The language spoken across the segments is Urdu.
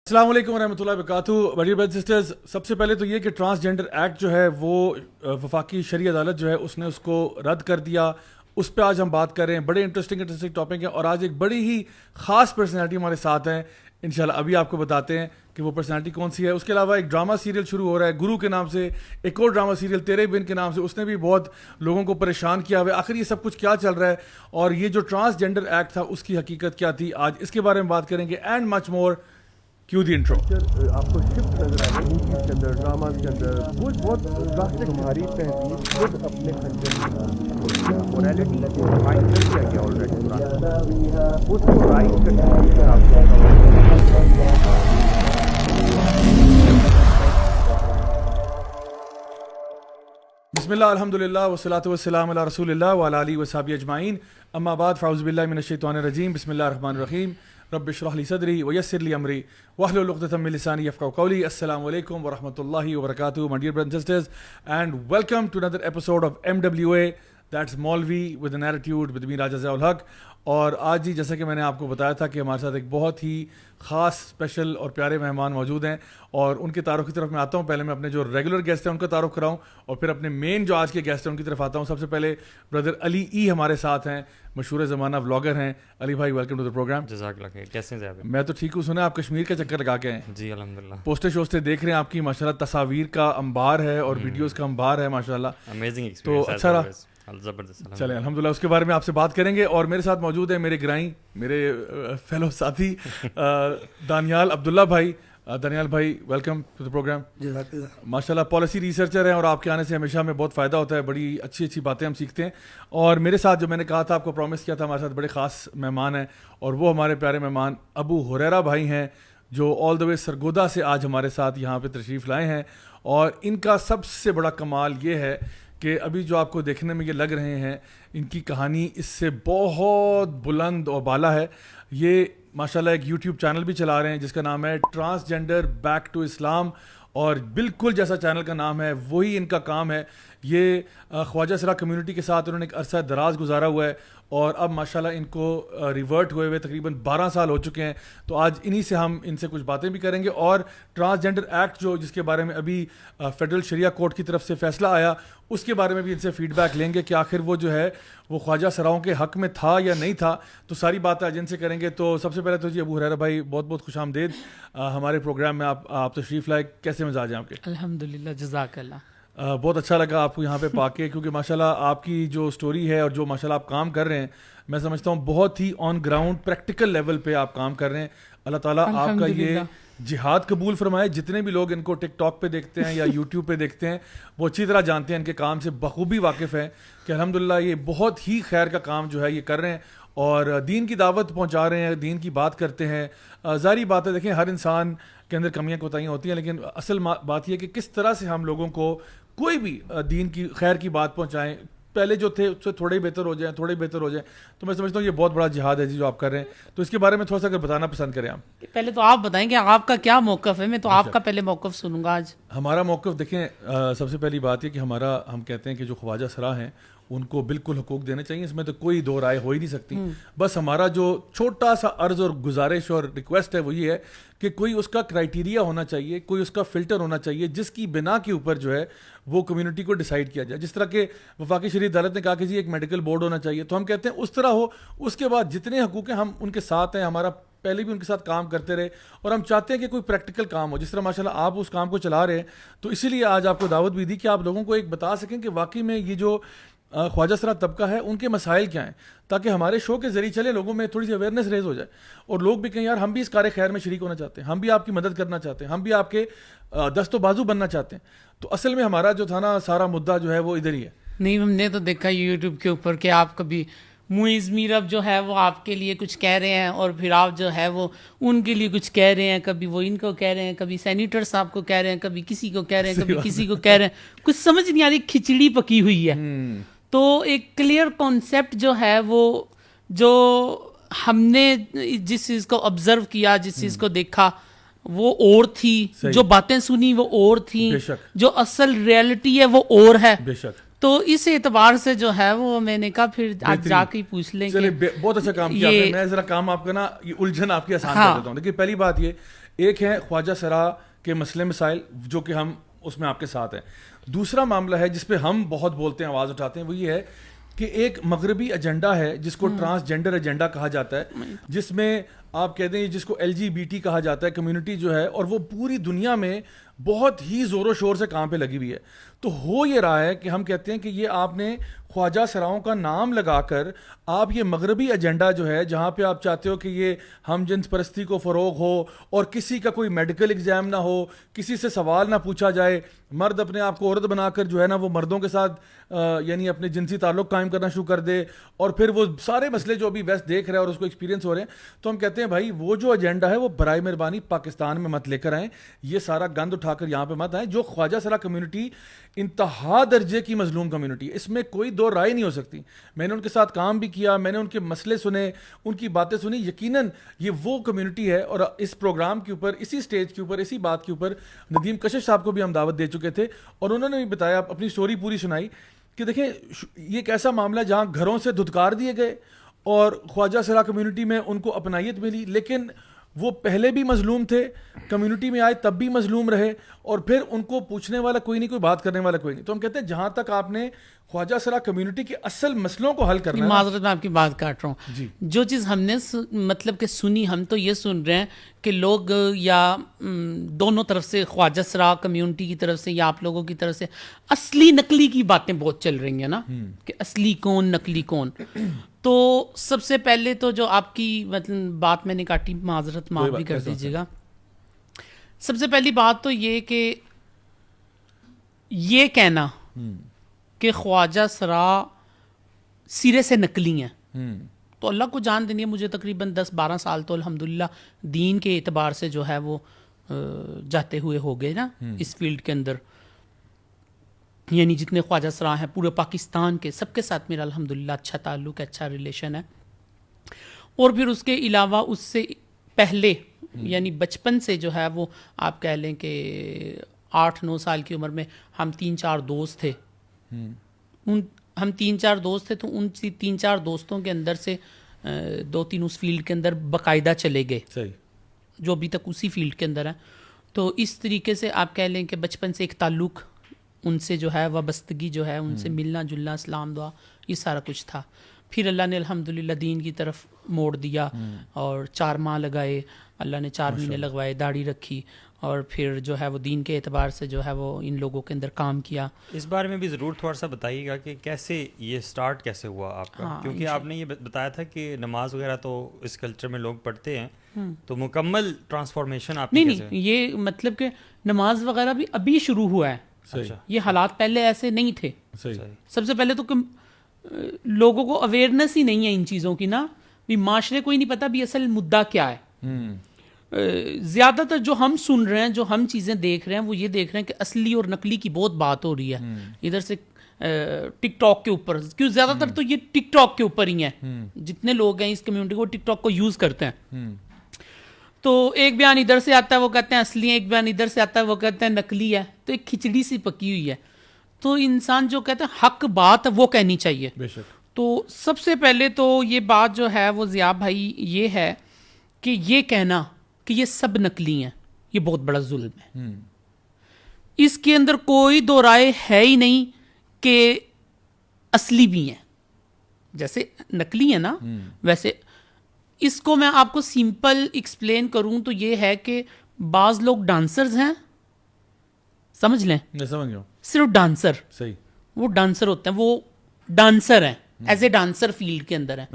السلام علیکم ورحمۃ اللہ وبرکاتہ. بڑی برادر سسٹرز, سب سے پہلے تو یہ کہ ٹرانسجینڈر ایکٹ جو ہے وہ وفاقی شرعی عدالت جو ہے اس نے اس کو رد کر دیا. اس پہ آج ہم بات کر رہے ہیں. بڑے انٹرسٹنگ ٹاپک ہے اور آج ایک بڑی ہی خاص پرسنالٹی ہمارے ساتھ ہیں. انشاءاللہ ابھی آپ کو بتاتے ہیں کہ وہ پرسنالٹی کون سی ہے. اس کے علاوہ ایک ڈرامہ سیریل شروع ہو رہا ہے گرو کے نام سے, ایک اور ڈرامہ سیریل تیرے بن کے نام سے, اس نے بھی بہت لوگوں کو پریشان کیا ہوا ہے. آخر یہ سب کچھ کیا چل رہا ہے اور یہ جو ٹرانسجینڈر ایکٹ تھا اس کی حقیقت کیا تھی, آج اس کے بارے میں بات کریں گے اینڈ مچ مور. کیوں دی انٹرو. آپ کو شفٹ نظر آ رہی ہے موویز کے اندر, ڈراماز کے اندر, وہ بہت ڈراسٹک. تمہاری تہذیب خود اپنے خنجر مورالٹی فائنل کیا گیا آلریڈی, اس کو رائٹ کرنے کے آپ بسم اللہ الحمدللہ والصلاۃ والسلام علی رسول اللہ وعلی آلہ وصحبہ اجمعین. اما بعد فاعوذ باللہ من الشیطان الرجیم. بسم اللہ الرحمن الرحیم. رب اشرح لی صدری ویسر لی امری واحلل عقدۃ من لسانی یفقهوا قولی. السلام علیکم ورحمۃ اللہ وبرکاتہ my dear brothers and sisters, and welcome to another episode of MWA, that's Maulvi with an attitude with me Raja Ziaul Haq. اور آج جی جیسا کہ میں نے آپ کو بتایا تھا کہ ہمارے ساتھ ایک بہت ہی خاص اسپیشل اور پیارے مہمان موجود ہیں اور ان کے تعارف کی طرف میں آتا ہوں. پہلے میں اپنے جو ریگولر گیسٹ ہیں ان کا تعارف کراؤں اور پھر اپنے مین جو آج کے گیسٹ ہیں ان کی طرف آتا ہوں. سب سے پہلے بردر علی ای ہمارے ساتھ ہیں, مشہور زمانہ ولاگر ہیں. علی بھائی ویلکم ٹو دا پروگرام. جزاک اللہ خیر. کیسے ہیں آپ؟ میں تو ٹھیک ہوں. سنا آپ کشمیر کا چکر لگا کے ہیں؟ جی الحمدللہ. پوسٹر شوسٹر دیکھ رہے ہیں آپ کی, ماشاءاللہ تصاویر کا انبار ہے اور ویڈیوز کا انبار ہے ماشاءاللہ. Amazing experience. تو اچھا رہا, زبردست. چلیں الحمدللہ اس کے بارے میں آپ سے بات کریں گے. اور میرے ساتھ موجود ہیں میرے گرائیں, میرے فیلو ساتھی دانیال عبداللہ بھائی. دانیال بھائی ویلکم ٹو دا پروگرام. ماشاءاللہ پالیسی ریسرچر ہیں اور آپ کے آنے سے ہمیشہ ہمیں بہت فائدہ ہوتا ہے, بڑی اچھی اچھی باتیں ہم سیکھتے ہیں. اور میرے ساتھ جو میں نے کہا تھا آپ کو پرومس کیا تھا, ہمارے ساتھ بڑے خاص مہمان ہیں اور وہ ہمارے پیارے مہمان ابو ہریرہ بھائی ہیں جو آل دا وے سرگودا سے آج ہمارے ساتھ یہاں پہ تشریف لائے ہیں. اور ان کا سب سے بڑا کمال یہ ہے کہ ابھی جو آپ کو دیکھنے میں یہ لگ رہے ہیں ان کی کہانی اس سے بہت بلند اور بالا ہے. یہ ماشاءاللہ ایک یوٹیوب چینل بھی چلا رہے ہیں جس کا نام ہے ٹرانسجینڈر بیک ٹو اسلام, اور بالکل جیسا چینل کا نام ہے وہی ان کا کام ہے. یہ خواجہ سرا کمیونٹی کے ساتھ انہوں نے ایک عرصہ دراز گزارا ہوا ہے اور اب ماشاءاللہ ان کو ریورٹ ہوئے ہوئے تقریباً 12 سال ہو چکے ہیں. تو آج انہی سے ہم ان سے کچھ باتیں بھی کریں گے. اور ٹرانسجینڈر ایکٹ جو جس کے بارے میں ابھی فیڈرل شریعہ کورٹ کی طرف سے فیصلہ آیا, اس کے بارے میں بھی ان سے فیڈ بیک لیں گے کہ آخر وہ جو ہے وہ خواجہ سراؤں کے حق میں تھا یا نہیں تھا. تو ساری باتیں آج ان سے کریں گے. تو سب سے پہلے تو جی ابو ہریرہ بھائی بہت بہت خوش آمدید ہمارے پروگرام میں. آپ تشریف لائے, کیسے مزاج ہیں آپ کے؟ الحمدللہ جزاک اللہ. بہت اچھا لگا آپ کو یہاں پہ پا کے, کیونکہ ماشاءاللہ آپ کی جو سٹوری ہے اور جو ماشاءاللہ آپ کام کر رہے ہیں میں سمجھتا ہوں بہت ہی آن گراؤنڈ پریکٹیکل لیول پہ آپ کام کر رہے ہیں. اللہ تعالیٰ آپ کا یہ جہاد قبول فرمائے. جتنے بھی لوگ ان کو ٹک ٹاک پہ دیکھتے ہیں یا یوٹیوب پہ دیکھتے ہیں وہ اچھی طرح جانتے ہیں, ان کے کام سے بخوبی واقف ہیں کہ الحمدللہ یہ بہت ہی خیر کا کام جو ہے یہ کر رہے ہیں اور دین کی دعوت پہنچا رہے ہیں, دین کی بات کرتے ہیں. ظاہری بات ہے دیکھیں ہر انسان کے اندر کمیاں کوتاہیاں ہوتی ہیں, لیکن اصل بات یہ ہے کہ کس طرح سے ہم لوگوں کو کوئی بھی دین کی خیر کی بات پہنچائیں. پہلے جو تھے اس سے تھوڑے ہی بہتر ہو جائیں, تھوڑے ہی بہتر ہو جائیں. تو میں سمجھتا ہوں یہ بہت بڑا جہاد ہے جی جو آپ کر رہے ہیں. تو اس کے بارے میں تھوڑا سا اگر بتانا پسند کریں آپ. پہلے تو آپ بتائیں کہ آپ کا کیا موقف ہے. میں تو آپ کا پہلے موقف سنوں گا آج. ہمارا موقف دیکھیں, سب سے پہلی بات یہ کہ ہم کہتے ہیں کہ جو خواجہ سرا ہیں ان کو بالکل حقوق دینے چاہیے, اس میں تو کوئی دو رائے ہو ہی نہیں سکتی. بس ہمارا جو چھوٹا سا عرض اور گزارش اور ریکویسٹ ہے وہ یہ ہے کہ کوئی اس کا کرائٹیریا ہونا چاہیے, کوئی اس کا فلٹر ہونا چاہیے جس کی بنا کے اوپر جو ہے وہ کمیونٹی کو ڈیسائیڈ کیا جائے. جس طرح کہ وفاقی شرعی عدالت نے کہا کہ جی ایک میڈیکل بورڈ ہونا چاہیے, تو ہم کہتے ہیں اس طرح ہو. اس کے بعد جتنے حقوق ہیں ہم ان کے ساتھ ہیں, ہمارا پہلے بھی ان کے ساتھ کام کرتے رہے اور ہم چاہتے ہیں کہ کوئی پریکٹیکل کام ہو. جس طرح ماشاءاللہ آپ اس کام کو چلا رہے ہیں, تو اسی لیے آج آپ کو دعوت بھی دی کہ آپ لوگوں کو ایک بتا سکیں کہ واقعی میں یہ جو خواجہ سرا طبقہ ہے ان کے مسائل کیا ہیں, تاکہ ہمارے شو کے ذریعے چلے لوگوں میں تھوڑی سی اویئرنیس ریز ہو جائے اور لوگ بھی کہیں یار ہم بھی اس کار خیر میں شریک ہونا چاہتے ہیں, ہم بھی آپ کی مدد کرنا چاہتے ہیں, ہم بھی آپ کے دست و بازو بننا چاہتے ہیں. تو اصل میں ہمارا جو تھا نا سارا مدعا جو ہے وہ ادھر ہی ہے. نہیں, ہم نے تو دیکھا یوٹیوب کے اوپر کہ آپ کبھی معیز میرب جو ہے وہ آپ کے لیے کچھ کہہ رہے ہیں اور پھر آپ جو ہے وہ ان کے لیے کچھ کہہ رہے ہیں. کبھی وہ ان کو کہہ رہے ہیں, کبھی سینیٹر صاحب کو کہہ رہے ہیں, کبھی کسی کو کہہ رہے ہیں, کبھی کسی کو کہہ رہے ہیں. کچھ سمجھ نہیں آ رہی, کھچڑی پکی ہوئی ہے. تو ایک کلیئر کانسیپٹ جو ہے وہ جو ہم نے جس چیز کو آبزرو کیا, جس چیز کو دیکھا وہ اور تھی, جو باتیں سنی وہ اور تھیں, جو اصل ریئلٹی ہے وہ اور ہے. تو اس اعتبار سے جو ہے وہ میں نے کہا پھر آج جا کے پوچھ لیں. چلیے بہت اچھا کام کیا. میں ذرا کام آپ کا نا یہ الجھن آپ کی آسان کر دیتا ہوں. دیکھیے پہلی بات یہ ایک ہے خواجہ سرا کے مسئلے مسائل جو کہ ہم اس میں آپ کے ساتھ ہیں. دوسرا معاملہ ہے جس پہ ہم بہت بولتے ہیں, آواز اٹھاتے ہیں, وہ یہ ہے کہ ایک مغربی ایجنڈا ہے جس کو ٹرانسجینڈر ایجنڈا کہا جاتا ہے, جس میں آپ کہتے ہیں جس کو LGBT کہا جاتا ہے کمیونٹی جو ہے, اور وہ پوری دنیا میں بہت ہی زور و شور سے کام پہ لگی ہوئی ہے. تو ہو یہ رہا ہے کہ ہم کہتے ہیں کہ یہ آپ نے خواجہ سراؤں کا نام لگا کر آپ یہ مغربی ایجنڈا جو ہے جہاں پہ آپ چاہتے ہو کہ یہ ہم جنس پرستی کو فروغ ہو اور کسی کا کوئی میڈیکل ایگزام نہ ہو, کسی سے سوال نہ پوچھا جائے, مرد اپنے آپ کو عورت بنا کر جو ہے نا وہ مردوں کے ساتھ یعنی اپنے جنسی تعلق قائم کرنا شروع کر دے, اور پھر وہ سارے مسئلے جو ابھی ویسٹ دیکھ رہا ہے اور اس کو ایکسپیرینس ہو رہے ہیں. تو ہم کہتے ہیں بھائی وہ جو ایجنڈا ہے وہ برائے مہربانی پاکستان میں مت لے کر آئیں, یہ سارا گند اٹھا کر یہاں پہ مت آئیں. جو خواجہ سرا کمیونٹی انتہا درجے کی مظلوم کمیونٹی ہے, اس میں کوئی دو رائے نہیں ہو سکتی. میں نے ان کے ساتھ کام بھی کیا, میں نے ان کے مسئلے سنے, ان کی باتیں سنی. یقیناً یہ وہ کمیونٹی ہے, اور اس پروگرام کے اوپر, اسی سٹیج کے اوپر, اسی بات کے اوپر ندیم کشش صاحب کو بھی ہم دعوت دے چکے تھے, اور انہوں نے بھی بتایا, اپنی سٹوری پوری سنائی کہ دیکھیں یہ ایک ایسا معاملہ جہاں گھروں سے دھتکار دیے گئے اور خواجہ سرا کمیونٹی میں ان کو اپنائیت ملی, لیکن وہ پہلے بھی مظلوم تھے, کمیونٹی میں آئے تب بھی مظلوم رہے, اور پھر ان کو پوچھنے والا کوئی نہیں, کوئی بات کرنے والا کوئی نہیں. تو ہم کہتے ہیں جہاں تک آپ نے خواجہ سرا کمیونٹی کے اصل مسئلوں کو حل کرنا ہے. معذرت میں آپ کی بات کاٹ رہا ہوں جی. جو چیز ہم نے مطلب کہ سنی, ہم تو یہ سن رہے ہیں کہ لوگ یا دونوں طرف سے, خواجہ سرا کمیونٹی کی طرف سے یا آپ لوگوں کی طرف سے اصلی نقلی کی باتیں بہت چل رہی ہیں نا, کہ اصلی کون نقلی کون. تو سب سے پہلے تو جو آپ کی مطلب بات میں نے کاٹی, معذرت معاف بھی کر دیجیے گا. سب سے پہلی بات تو یہ کہ یہ کہنا کہ خواجہ سرا سرے سے نقلی ہیں, تو اللہ کو جان دینی ہے, مجھے تقریباً 10-12 سال تو الحمدللہ دین کے اعتبار سے جو ہے وہ جاتے ہوئے ہو گئے نا اس فیلڈ کے اندر. یعنی جتنے خواجہ سرا ہیں پورے پاکستان کے, سب کے ساتھ میرا الحمدللہ اچھا تعلق ہے, اچھا ریلیشن ہے. اور پھر اس کے علاوہ اس سے پہلے یعنی بچپن سے جو ہے وہ آپ کہہ لیں کہ 8-9 سال کی عمر میں ہم 3-4 دوست تھے. ہم 3-4 دوست تھے, تو ان 3-4 دوستوں کے اندر سے 2-3 اس فیلڈ کے اندر باقاعدہ چلے گئے, جو ابھی تک اسی فیلڈ کے اندر ہیں. تو اس طریقے سے آپ کہہ لیں کہ بچپن سے ایک تعلق ان سے جو ہے, وابستگی جو ہے, ان سے ملنا جلنا, اسلام دعا, یہ سارا کچھ تھا. پھر اللہ نے الحمدللہ دین کی طرف موڑ دیا, اور 4 ماہ لگائے, اللہ نے 4 مہینے لگوائے, داڑھی رکھی, اور پھر جو ہے وہ دین کے اعتبار سے جو ہے وہ ان لوگوں کے اندر کام کیا. اس بارے میں بھی ضرور تھوڑا سا بتائیے گا کہ کیسے یہ سٹارٹ کیسے ہوا آپ کا, کیونکہ آپ نے یہ بتایا تھا کہ نماز وغیرہ تو اس کلچر میں لوگ پڑھتے ہیں, تو مکمل ٹرانسفارمیشن آپ کی کیسے؟ نہیں, یہ مطلب کہ نماز وغیرہ بھی ابھی شروع ہوا ہے, یہ حالات پہلے ایسے نہیں تھے. سب سے پہلے تو لوگوں کو اویئرنیس ہی نہیں ہے ان چیزوں کی نا, بھی معاشرے کو ہی نہیں پتا بھی اصل مدعا کیا ہے. زیادہ تر جو ہم سن رہے ہیں, جو ہم چیزیں دیکھ رہے ہیں, وہ یہ دیکھ رہے ہیں کہ اصلی اور نقلی کی بہت بات ہو رہی ہے ادھر سے ٹک ٹاک کے اوپر, کیوں زیادہ تر تو یہ ٹک ٹاک کے اوپر ہی ہیں. جتنے لوگ ہیں اس کمیونٹی کو ٹک ٹاک کو یوز کرتے ہیں. تو ایک بیان ادھر سے آتا ہے وہ کہتے ہیں اصلی ہے, ایک بیان ادھر سے آتا ہے وہ کہتے ہیں نقلی ہے. تو ایک کھچڑی سی پکی ہوئی ہے. تو انسان جو کہتے ہیں حق بات وہ کہنی چاہیے. تو سب سے پہلے تو یہ بات جو ہے وہ ضیاء بھائی یہ ہے کہ یہ کہنا کہ یہ سب نقلی ہیں, یہ بہت بڑا ظلم ہے. اس کے اندر کوئی دو رائے ہے ہی نہیں کہ اصلی بھی ہیں. جیسے نقلی ہیں نا, ویسے اس کو میں آپ کو سمپل ایکسپلین کروں تو یہ ہے کہ بعض لوگ ڈانسرز ہیں, سمجھ لیں, صرف ڈانسر, وہ ڈانسر ہوتے ہیں, وہ ڈانسر ہیں, ایز اے ڈانسر فیلڈ کے اندر ہیں.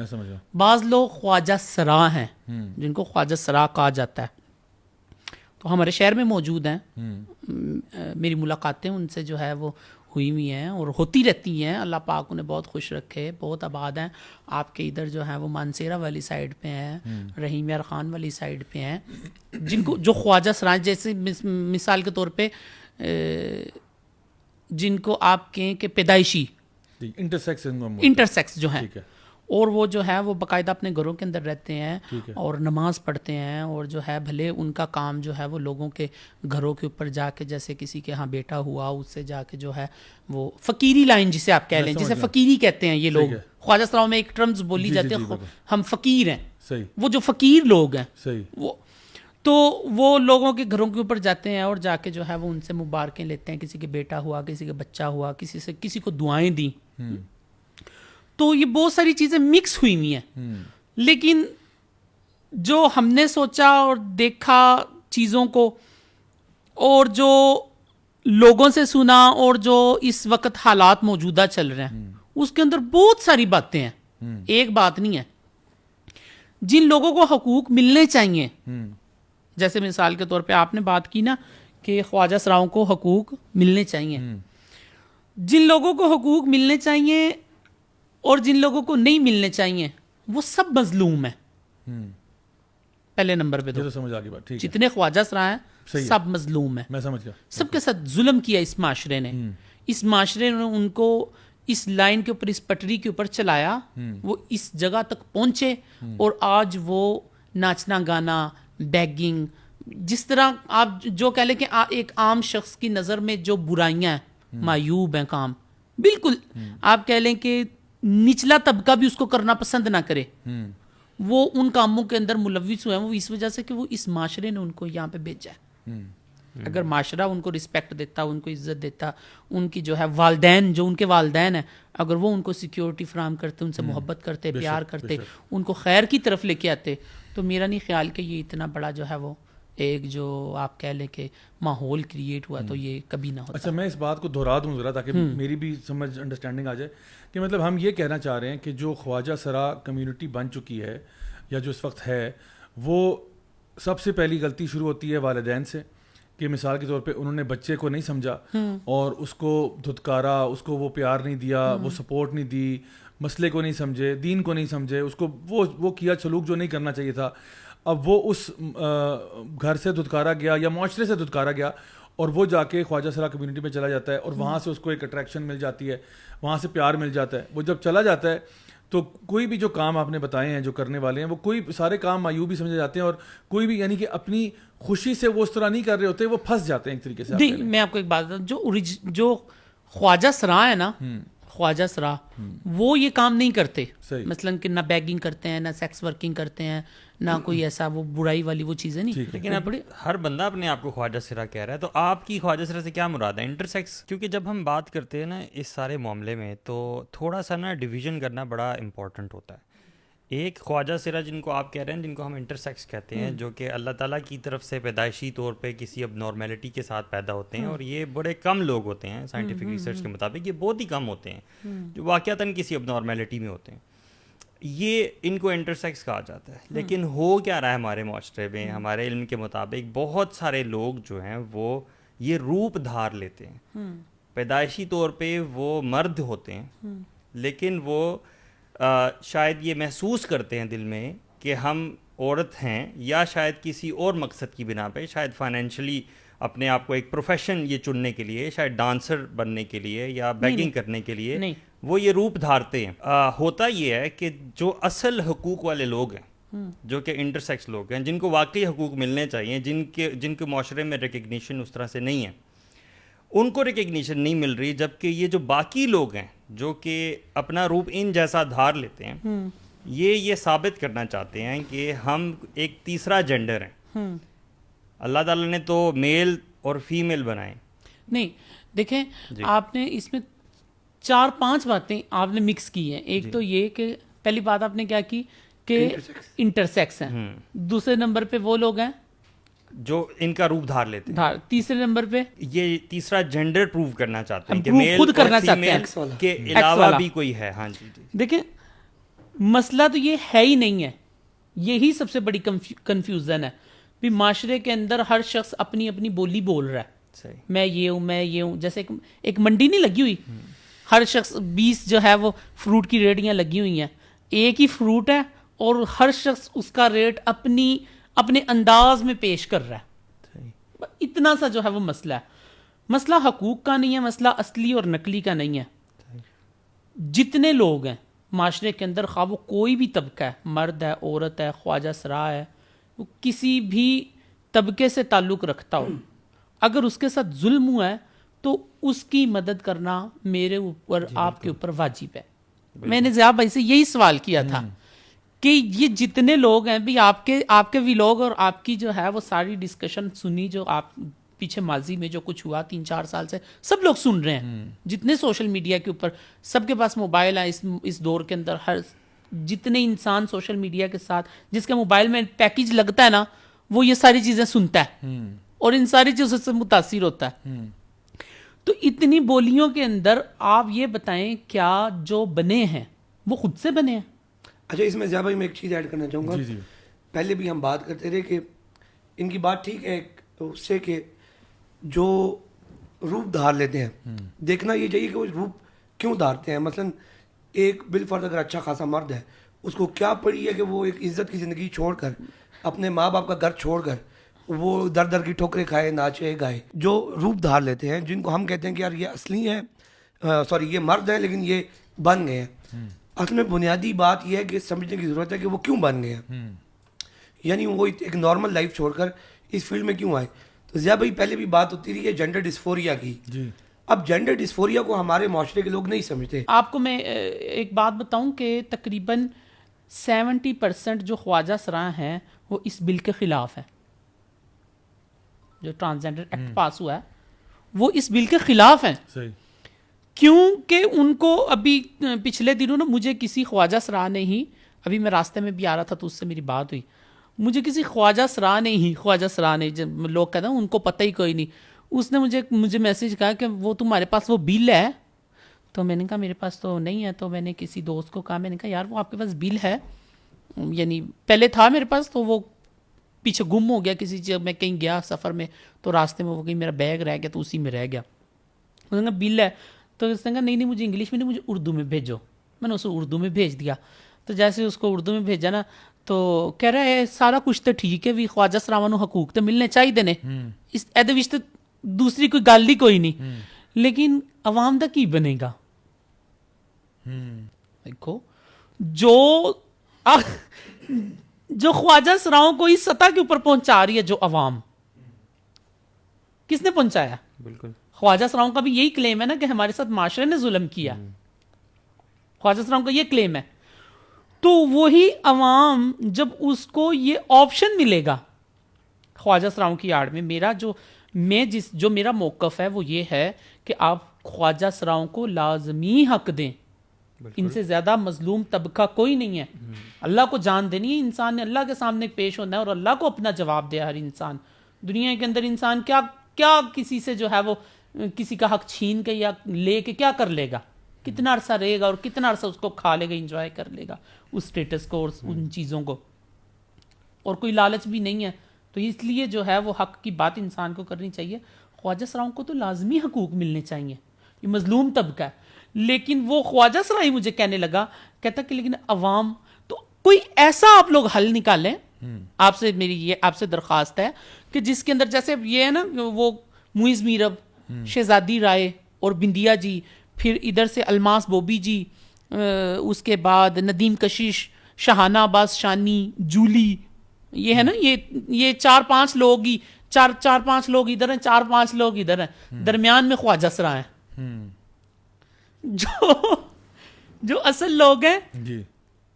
بعض لوگ خواجہ سرا ہیں جن کو خواجہ سرا کہا جاتا ہے, تو ہمارے شہر میں موجود ہیں. میری ملاقاتیں ان سے جو ہے وہ ہوئی ہوئی ہیں اور ہوتی رہتی ہیں. اللہ پاک انہیں بہت خوش رکھے, بہت آباد ہیں. آپ کے ادھر جو ہیں وہ مانسیرا والی سائڈ پہ ہیں, رحیم یار خان والی سائڈ پہ ہیں, جن کو جو خواجہ سرا, جیسے مثال کے طور پہ جن کو آپ کہیں کہ پیدائشی انٹرسیکس جو ہیں, اور وہ جو ہے وہ باقاعدہ اپنے گھروں کے اندر رہتے ہیں اور نماز پڑھتے ہیں, اور جو ہے بھلے ان کا کام جو ہے وہ لوگوں کے گھروں کے اوپر جا کے, جیسے کسی کے ہاں بیٹا ہوا اس سے جا کے جو ہے وہ فقیری لائن جسے آپ کہہ لیں, جسے فقیری کہتے ہیں یہ لوگ. خواجہ سراؤں میں ایک ٹرمز بولی جاتی ہے, ہم فقیر ہیں, وہ جو فقیر لوگ ہیں وہ. تو وہ لوگوں کے گھروں کے اوپر جاتے ہیں اور جا کے جو ہے وہ ان سے مبارکیں لیتے ہیں, کسی کے بیٹا ہوا, کسی کے بچہ ہوا, کسی کو دعائیں دیں. تو یہ بہت ساری چیزیں مکس ہوئی ہوئی ہیں. لیکن جو ہم نے سوچا اور دیکھا چیزوں کو, اور جو لوگوں سے سنا, اور جو اس وقت حالات موجودہ چل رہے ہیں, اس کے اندر بہت ساری باتیں ہیں. ایک بات نہیں ہے. جن لوگوں کو حقوق ملنے چاہیے, جیسے مثال کے طور پہ آپ نے بات کی نا کہ خواجہ سراؤں کو حقوق ملنے چاہیے, جن لوگوں کو حقوق ملنے چاہیے اور جن لوگوں کو نہیں ملنے چاہیے وہ سب مظلوم ہیں. پہلے نمبر پہ تو سمجھ آ گئی بات. جتنے خواجہ سرا ہیں سب مظلوم ہیں. میں سمجھ گیا. سب کے ساتھ ظلم کیا اس معاشرے نے. اس معاشرے نے ان کو اس لائن کے اوپر, اس پٹری کے اوپر چلایا, وہ اس جگہ تک پہنچے, اور آج وہ ناچنا گانا, بیگنگ, جس طرح آپ جو کہہ لیں کہ ایک عام شخص کی نظر میں جو برائیاں ہیں, معیوب ہیں کام, بالکل آپ کہہ لیں کہ نچلا طبقہ بھی اس کو کرنا پسند نہ کرے, وہ ان کاموں کے اندر ملوث ہوئے ہیں. وہ اس وجہ سے کہ وہ اس معاشرے نے ان کو یہاں پہ بھیجا ہے. اگر معاشرہ ان کو رسپیکٹ دیتا, ان کو عزت دیتا, ان کی جو ہے والدین, جو ان کے والدین ہیں, اگر وہ ان کو سیکیورٹی فراہم کرتے, ان سے محبت کرتے, پیار کرتے, ان کو خیر کی طرف لے کے آتے, تو میرا نہیں خیال کہ یہ اتنا بڑا جو ہے وہ ایک جو آپ کہہ لیں کہ ماحول کریٹ ہوا تو یہ کبھی نہ ہوتا. اچھا, میں اس بات کو دہرا دوں ذرا تاکہ میری بھی سمجھ انڈرسٹینڈنگ آ جائے کہ مطلب ہم یہ کہنا چاہ رہے ہیں کہ جو خواجہ سرا کمیونٹی بن چکی ہے یا جو اس وقت ہے, وہ سب سے پہلی غلطی شروع ہوتی ہے والدین سے, کہ مثال کے طور پہ انہوں نے بچے کو نہیں سمجھا اور اس کو دھتکارا, اس کو وہ پیار نہیں دیا, وہ سپورٹ نہیں دی, مسئلے کو نہیں سمجھے, دین کو نہیں سمجھے, اس کو وہ کیا سلوک جو نہیں کرنا چاہیے تھا. اب وہ اس گھر سے دھتکارا گیا یا معاشرے سے دھتکارا گیا, اور وہ جا کے خواجہ سرا کمیونٹی میں چلا جاتا ہے, اور وہاں سے اس کو ایک اٹریکشن مل جاتی ہے, وہاں سے پیار مل جاتا ہے. وہ جب چلا جاتا ہے تو کوئی بھی جو کام آپ نے بتائے ہیں جو کرنے والے ہیں, وہ کوئی سارے کام معیوب ہی سمجھے جاتے ہیں, اور کوئی بھی یعنی کہ اپنی خوشی سے وہ اس طرح نہیں کر رہے ہوتے, وہ پھنس جاتے ہیں ایک طریقے سے. نہیں, میں آپ کو ایک بات بتاؤں, جو خواجہ سرا ہے نا, خواجہ سرا وہ یہ کام نہیں کرتے. مثلاً کہ نہ بیگنگ کرتے ہیں, نہ سیکس ورکنگ کرتے ہیں, نہ کوئی ایسا وہ برائی والی وہ چیزیں نہیں. لیکن اب ہر بندہ اپنے آپ کو خواجہ سرا کہہ رہا ہے, تو آپ کی خواجہ سرا سے کیا مراد ہے؟ انٹرسیکس. کیونکہ جب ہم بات کرتے ہیں نا اس سارے معاملے میں, تو تھوڑا سا نا ڈویژن کرنا بڑا امپورٹنٹ ہوتا ہے. ایک خواجہ سرا جن کو آپ کہہ رہے ہیں, جن کو ہم انٹرسیکس کہتے ہیں, جو کہ اللہ تعالیٰ کی طرف سے پیدائشی طور پہ کسی اب نارمیلٹی کے ساتھ پیدا ہوتے ہیں, اور یہ بڑے کم لوگ ہوتے ہیں سائنٹیفک ریسرچ کے مطابق, یہ بہت ہی کم ہوتے ہیں جو واقعتاً کسی اب نارمیلٹی میں ہوتے ہیں. یہ ان کو انٹرسیکس کہا جاتا ہے. لیکن ہو کیا رہا ہے ہمارے معاشرے میں, ہمارے علم کے مطابق بہت سارے لوگ جو ہیں وہ یہ روپ دھار لیتے ہیں. پیدائشی طور پہ وہ مرد ہوتے ہیں, لیکن وہ شاید یہ محسوس کرتے ہیں دل میں کہ ہم عورت ہیں, یا شاید کسی اور مقصد کی بنا پہ, شاید فائنینشلی اپنے آپ کو ایک پروفیشن یہ چننے کے لیے, شاید ڈانسر بننے کے لیے یا بیگنگ کرنے کے لیے وہ یہ روپ دھارتے ہیں. ہوتا یہ ہے کہ جو اصل حقوق والے لوگ ہیں, جو کہ انٹرسیکس لوگ ہیں, جن کو واقعی حقوق ملنے چاہیے, جن کے معاشرے میں ریکگنیشن اس طرح سے نہیں ہے, ان کو ریکگنیشن نہیں مل رہی. جبکہ یہ جو باقی لوگ ہیں جو کہ اپنا روپ ان جیسا دھار لیتے ہیں, یہ ثابت کرنا چاہتے ہیں کہ ہم ایک تیسرا جینڈر ہیں. اللہ تعالیٰ نے تو میل اور فیمیل بنائے. نہیں, دیکھیں آپ نے اس میں 4-5 باتیں آپ نے مکس کی ہیں. ایک تو یہ کہ پہلی بات آپ نے کیا کی کہ انٹرسیکس ہیں, دوسرے نمبر پہ وہ لوگ ہیں جو ان کا روپ دھار لیتے ہیں, تیسرے نمبر پہ یہ تیسرا جینڈر پروو کرنا چاہتے ہیں کہ میل خود کرنا چاہتے ہیں کے علاوہ بھی کوئی ہے. ہاں جی. دیکھیں مسئلہ تو یہ ہے ہی نہیں ہے, یہی سب سے بڑی کنفیوژن ہے. بھی معاشرے کے اندر ہر شخص اپنی اپنی بولی بول رہا ہے, میں یہ ہوں, میں یہ ہوں. جیسے ایک منڈی نہیں لگی ہوئی, ہر شخص 20 جو ہے وہ فروٹ کی ریڑیاں لگی ہوئی ہیں, ایک ہی فروٹ ہے اور ہر شخص اس کا ریٹ اپنے انداز میں پیش کر رہا ہے. اتنا سا جو ہے وہ مسئلہ ہے. مسئلہ حقوق کا نہیں ہے, مسئلہ اصلی اور نقلی کا نہیں ہے. جتنے لوگ ہیں معاشرے کے اندر, خواہ وہ کوئی بھی طبقہ ہے, مرد ہے, عورت ہے, خواجہ سرا ہے, وہ کسی بھی طبقے سے تعلق رکھتا ہو, اگر اس کے ساتھ ظلم ہوا ہے تو اس کی مدد کرنا میرے اوپر, آپ کے اوپر واجب ہے. میں نے ضیاء بھائی سے یہی سوال کیا تھا کہ یہ جتنے لوگ ہیں بھی آپ کے ویلاگ اور آپ کی جو ہے وہ ساری ڈسکشن سنی جو آپ پیچھے ماضی میں جو کچھ ہوا 3-4 سال سے سب لوگ سن رہے ہیں, جتنے سوشل میڈیا کے اوپر سب کے پاس موبائل ہے اس دور کے اندر, ہر جتنے انسان سوشل میڈیا کے ساتھ جس کے موبائل میں پیکیج لگتا ہے نا وہ یہ ساری چیزیں سنتا ہے اور ان ساری چیزوں سے متاثر ہوتا ہے. تو اتنی بولیوں کے اندر آپ یہ بتائیں کیا جو بنے ہیں وہ خود سے بنے ہیں؟ اچھا اس میں ضیاء بھائی میں ایک چیز ایڈ کرنا چاہوں گا. پہلے بھی ہم بات کرتے تھے کہ ان کی بات ٹھیک ہے اس سے کہ جو روپ دھار لیتے ہیں دیکھنا یہ چاہیے کہ وہ روپ کیوں دھارتے ہیں. مثلا ایک بالفرض اگر اچھا خاصا مرد ہے اس کو کیا پڑی ہے کہ وہ ایک عزت کی زندگی چھوڑ کر اپنے ماں باپ کا گھر چھوڑ کر وہ در در کی ٹھوکریں کھائے ناچے گائے. جو روپ دھار لیتے ہیں جن کو ہم کہتے ہیں کہ یار یہ اصلی ہیں سوری یہ مرد ہیں لیکن یہ بن گئے ہیں, اصل میں بنیادی بات یہ ہے کہ سمجھنے کی ضرورت ہے کہ وہ کیوں بن گئے ہیں, یعنی وہ ایک نارمل لائف چھوڑ کر اس فیلڈ میں کیوں آئے. تو ضیاء بھائی پہلے بھی بات ہوتی رہی ہے جینڈر ڈسفوریا کی. اب جینڈر ڈسفوریا کو ہمارے معاشرے کے لوگ نہیں سمجھتے. آپ کو میں ایک بات بتاؤں کہ تقریباً 70% جو خواجہ سراں ہیں وہ اس بل کے خلاف ہیں. جو ٹرانسجینڈر ایکٹ پاس ہوا ہے وہ اس بل کے خلاف ہیں. کیونکہ ان کو ابھی پچھلے دنوں نا مجھے کسی خواجہ سراں نے ہی, ابھی میں راستے میں بھی آ رہا تھا تو اس سے میری بات ہوئی, مجھے کسی خواجہ سراں نے لوگ کہتے ہیں ان کو پتہ ہی کوئی نہیں, اس نے مجھے میسج کہا کہ وہ تمہارے پاس وہ بل ہے. تو میں نے کہا میرے پاس تو نہیں ہے. تو میں نے کسی دوست کو کہا, میں نے کہا یار وہ آپ کے پاس بل ہے, یعنی پہلے تھا میرے پاس تو وہ پیچھے گم ہو گیا کسی جب میں کہیں گیا سفر میں تو راستے میں وہ کہیں میرا بیگ رہ گیا تو اسی میں رہ گیا. اس نے کہا بل ہے, تو اس نے کہا نہیں مجھے انگلش میں نہیں مجھے اردو میں بھیجو. میں نے اسے اردو میں بھیج دیا. تو جیسے اس کو اردو میں بھیجا نا تو کہہ رہا ہے سارا کچھ تو ٹھیک ہے بھی خواجہ سراواں نوں حقوق تو ملنے چاہیے نے, اس ایدے وچ تو دوسری کوئی گل ہی کوئی نہیں, لیکن عوام دا کی بنے گا. دیکھو جو خواجہ سراؤں کو اس سطح کے اوپر پہنچا رہی ہے جو عوام, کس نے پہنچایا؟ بالکل خواجہ سراؤں کا بھی یہی کلیم ہے نا کہ ہمارے ساتھ معاشرے نے ظلم کیا. خواجہ سراؤں کا یہ کلیم ہے. تو وہی عوام جب اس کو یہ آپشن ملے گا خواجہ سراؤں کی آڑ میں, جو میرا موقف ہے وہ یہ ہے کہ آپ خواجہ سراؤں کو لازمی حق دیں. ان سے زیادہ مظلوم طبقہ کوئی نہیں ہے. اللہ کو جان دینی ہے, انسان نے اللہ کے سامنے پیش ہونا ہے اور اللہ کو اپنا جواب دے. ہر انسان دنیا کے اندر انسان کیا کسی سے جو ہے وہ کسی کا حق چھین کے یا لے کے کیا کر لے گا, کتنا عرصہ رہے گا اور کتنا عرصہ اس کو کھا لے گا, انجوائے کر لے گا اس سٹیٹس کو اور ان چیزوں کو, اور کوئی لالچ بھی نہیں ہے. تو اس لیے جو ہے وہ حق کی بات انسان کو کرنی چاہیے. خواجہ سراؤں کو تو لازمی حقوق ملنے چاہیے, یہ مظلوم طبقہ ہے. لیکن وہ خواجہ سرائی مجھے کہنے لگا, کہتا کہ لیکن عوام تو کوئی ایسا آپ لوگ حل نکالیں. آپ سے میری یہ آپ سے درخواست ہے کہ جس کے اندر جیسے یہ ہے نا وہ معیز میرب, شہزادی رائے اور بندیا جی, پھر ادھر سے الماس بوبی جی, اس کے بعد ندیم کشش, شہانہ عباس شانی, جولی, یہ ہے نا یہ 4-5 لوگ ہی 4-5 لوگ ادھر ہیں, 4-5 لوگ ادھر ہیں, درمیان میں خواجہ سراں ہیں. جو اصل لوگ ہیں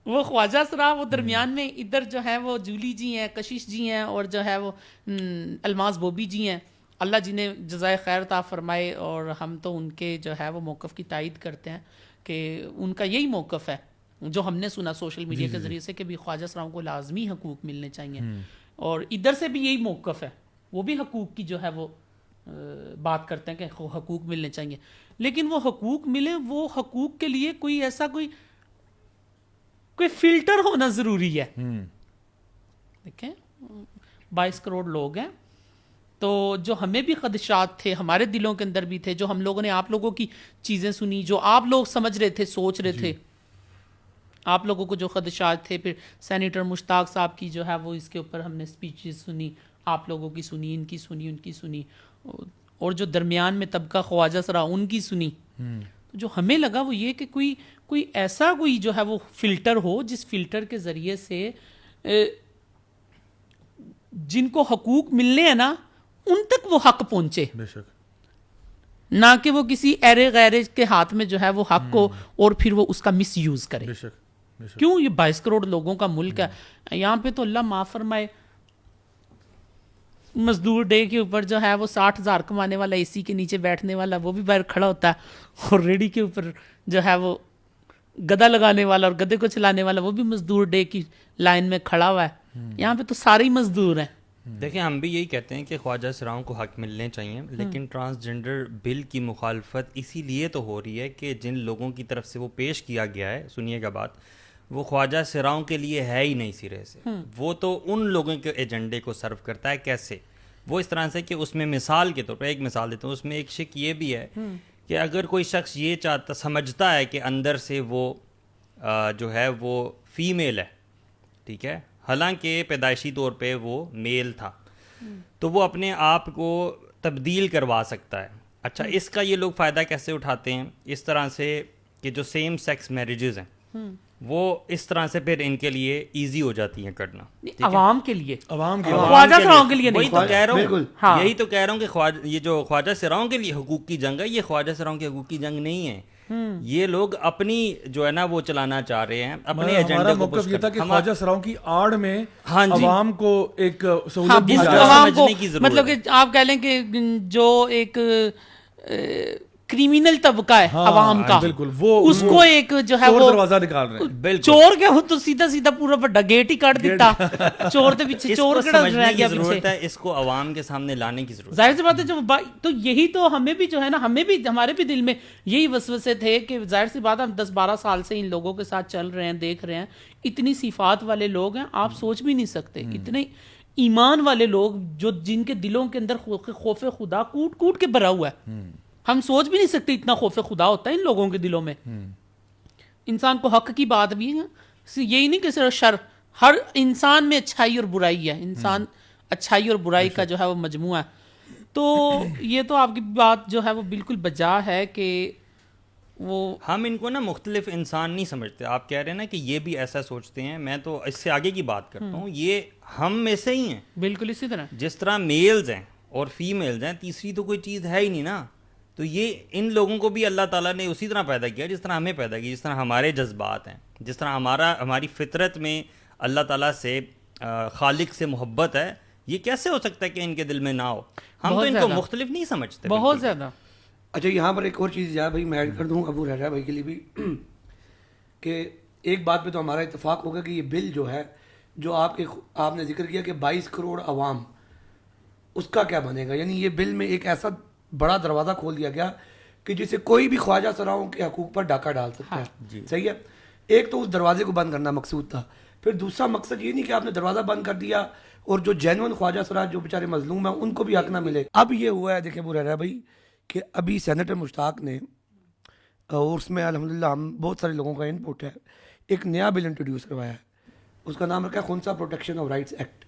وہ خواجہ سراں, وہ درمیان میں ادھر جو ہے وہ جولی جی ہیں, کشش جی ہیں, اور جو ہے وہ الماس بوبی جی ہیں. اللہ جنہیں جزائے خیر عطا فرمائے, اور ہم تو ان کے جو ہے وہ موقف کی تائید کرتے ہیں کہ ان کا یہی موقف ہے جو ہم نے سنا سوشل میڈیا کے ذریعے سے کہ بھی خواجہ سراؤں کو لازمی حقوق ملنے چاہیے. اور ادھر سے بھی یہی موقف ہے, وہ بھی حقوق کی جو ہے وہ بات کرتے ہیں کہ حقوق ملنے چاہیے. لیکن وہ حقوق ملے, وہ حقوق کے لیے کوئی ایسا کوئی فلٹر ہونا ضروری ہے. دیکھیں 22 کروڑ لوگ ہیں, تو جو ہمیں بھی خدشات تھے ہمارے دلوں کے اندر بھی تھے, جو ہم لوگوں نے آپ لوگوں کی چیزیں سنی, جو آپ لوگ سمجھ رہے تھے, سوچ رہے تھے, آپ لوگوں کو جو خدشات تھے. پھر سینیٹر مشتاق صاحب کی جو ہے وہ اس کے اوپر ہم نے سپیچز سنی, آپ لوگوں کی سنی, ان کی سنی, ان کی سنی, اور جو درمیان میں طبقہ خواجہ سراں ان کی سنی. جو ہمیں لگا وہ یہ کہ کوئی ایسا کوئی جو ہے وہ فلٹر ہو جس فلٹر کے ذریعے سے جن کو حقوق ملنے ہیں نا ان تک وہ حق پہنچے, نہ کہ وہ کسی ایرے غیرے کے ہاتھ میں جو ہے وہ حق کو اور پھر وہ اس کا مس یوز کرے. کیوں؟ یہ 22 کروڑ لوگوں کا ملک ہے. یہاں پہ تو اللہ معاف فرمائے مزدور ڈے کے اوپر جو ہے وہ 60,000 کمانے والا اے سی کے نیچے بیٹھنے والا وہ بھی باہر کھڑا ہوتا ہے, اور ریڈی کے اوپر جو ہے وہ گدا لگانے والا اور گدے کو چلانے والا وہ بھی مزدور ڈے کی لائن میں کھڑا ہوا ہے. یہاں پہ تو سارے ہی مزدور ہیں. دیکھیں ہم بھی یہی کہتے ہیں کہ خواجہ سراؤں کو حق ملنے چاہیے, لیکن ٹرانسجنڈر بل کی مخالفت اسی لیے تو ہو رہی ہے کہ جن لوگوں کی طرف سے وہ پیش کیا گیا ہے, سنیے گا بات, وہ خواجہ سراؤں کے لیے ہے ہی نہیں سرے سے. وہ تو ان لوگوں کے ایجنڈے کو سرو کرتا ہے. کیسے؟ وہ اس طرح سے کہ اس میں مثال کے طور پر ایک مثال دیتا ہوں, اس میں ایک شک یہ بھی ہے کہ اگر کوئی شخص یہ چاہتا سمجھتا ہے کہ اندر سے وہ جو ہے وہ فیمیل ہے, ٹھیک ہے, حالانکہ پیدائشی طور پہ وہ میل تھا, تو وہ اپنے آپ کو تبدیل کروا سکتا ہے. اچھا, اس کا یہ لوگ فائدہ کیسے اٹھاتے ہیں؟ اس طرح سے کہ جو سیم سیکس میرجز ہیں وہ اس طرح سے پھر ان کے لیے ایزی ہو جاتی ہیں کرنا. عوام کے لیے, عوام کے خواجہ سراؤں کے لیے وہی نہیں. تو کہہ رہا ہوں, بالکل. یہی تو کہہ رہا ہوں کہ یہ جو خواجہ سراؤں کے لیے حقوق کی جنگ ہے, یہ خواجہ سراؤں کے حقوق کی جنگ نہیں ہے. یہ لوگ اپنی جو ہے نا وہ چلانا چاہ رہے ہیں اپنے ایجنڈے ہمارا کو. موقف یہ تھا کہ خواجہ سراؤں کی آڑ میں ہاں جی, عوام کو ایک سہولت دی جس کو جائے. عوام کو سمجھنے کی ضرورت مطلب کہ آپ کہہ لیں کہ جو ایک کریمنل طبقہ ہے عوام کا, بالکل, وہ اس کو ایک جو ہے چور وہ دروازہ نکال رہے ہیں. بالکل چور کیا, وہ تو سیدھا سیدھا پورا بڑا گیٹ ہی کاٹ دیتا, چور کے پیچھے اس چور کو کھڑا سمجھنے رہ کی گیا ضرورت پیچھے. ہے, اس کو عوام کے سامنے لانے کی ضرورت ہے. ظاہر سی بات ہے جو تو یہی تو ہمیں بھی جو ہے نا, ہمیں بھی ہمارے بھی دل میں یہی وسوسے تھے کہ ظاہر سی بات ہے ہم 10-12 سال سے ان لوگوں کے ساتھ چل رہے ہیں, دیکھ رہے ہیں, اتنی صفات والے لوگ ہیں آپ سوچ بھی نہیں سکتے, اتنے ایمان والے لوگ جو جن کے دلوں کے اندر خوف خدا کوٹ کوٹ کے بھرا ہوا ہے. ہم سوچ بھی نہیں سکتے اتنا خوف خدا ہوتا ہے ان لوگوں کے دلوں میں. انسان کو حق کی بات بھی ہے, یہی نہیں کہ صرف شر, ہر انسان میں اچھائی اور برائی ہے, انسان اچھائی اور برائی کا جو ہے وہ مجموعہ ہے. تو یہ تو آپ کی بات جو ہے وہ بالکل بجا ہے کہ وہ ہم ان کو نا مختلف انسان نہیں سمجھتے. آپ کہہ رہے ہیں نا کہ یہ بھی ایسا سوچتے ہیں, میں تو اس سے آگے کی بات کرتا ہوں, یہ ہم میں سے ہی ہیں. بالکل اسی طرح جس طرح میلز ہیں اور فیمیلز ہیں, تیسری تو کوئی چیز ہے ہی نہیں نا. تو یہ ان لوگوں کو بھی اللہ تعالیٰ نے اسی طرح پیدا کیا جس طرح ہمیں پیدا کیا, جس طرح ہمارے جذبات ہیں, جس طرح ہماری فطرت میں اللہ تعالیٰ سے خالق سے محبت ہے. یہ کیسے ہو سکتا ہے کہ ان کے دل میں نہ ہو؟ ہم تو ان کو مختلف نہیں سمجھتے بہت زیادہ. اچھا, یہاں پر ایک اور چیز یار بھائی میں ایڈ کر دوں ابو رحرا بھائی کے لیے بھی, کہ ایک بات پہ تو ہمارا اتفاق ہوگا کہ یہ بل جو ہے, جو آپ نے ذکر کیا کہ 22 کروڑ عوام, اس کا کیا بنے گا. یعنی یہ بل میں ایک ایسا بڑا دروازہ کھول دیا گیا کہ جسے کوئی بھی خواجہ سراؤں کے حقوق پر ڈاکہ ڈال سکتا ہے. صحیح ہے, ایک تو اس دروازے کو بند کرنا مقصود تھا. پھر دوسرا مقصد یہ نہیں کہ آپ نے دروازہ بند کر دیا اور جو جینون خواجہ سرا جو بیچارے مظلوم ہیں ان کو بھی حق نہ ملے. اب یہ ہوا ہے, دیکھیں ابو رحرا بھائی, کہ ابھی سینیٹر مشتاق نے, اور اس میں الحمدللہ ہم بہت سارے لوگوں کا ان پٹ ہے, ایک نیا بل انٹروڈیوس کروایا ہے. اس کا نام رکھا ہے خنسا پروٹیکشن آف رائٹس ایکٹ,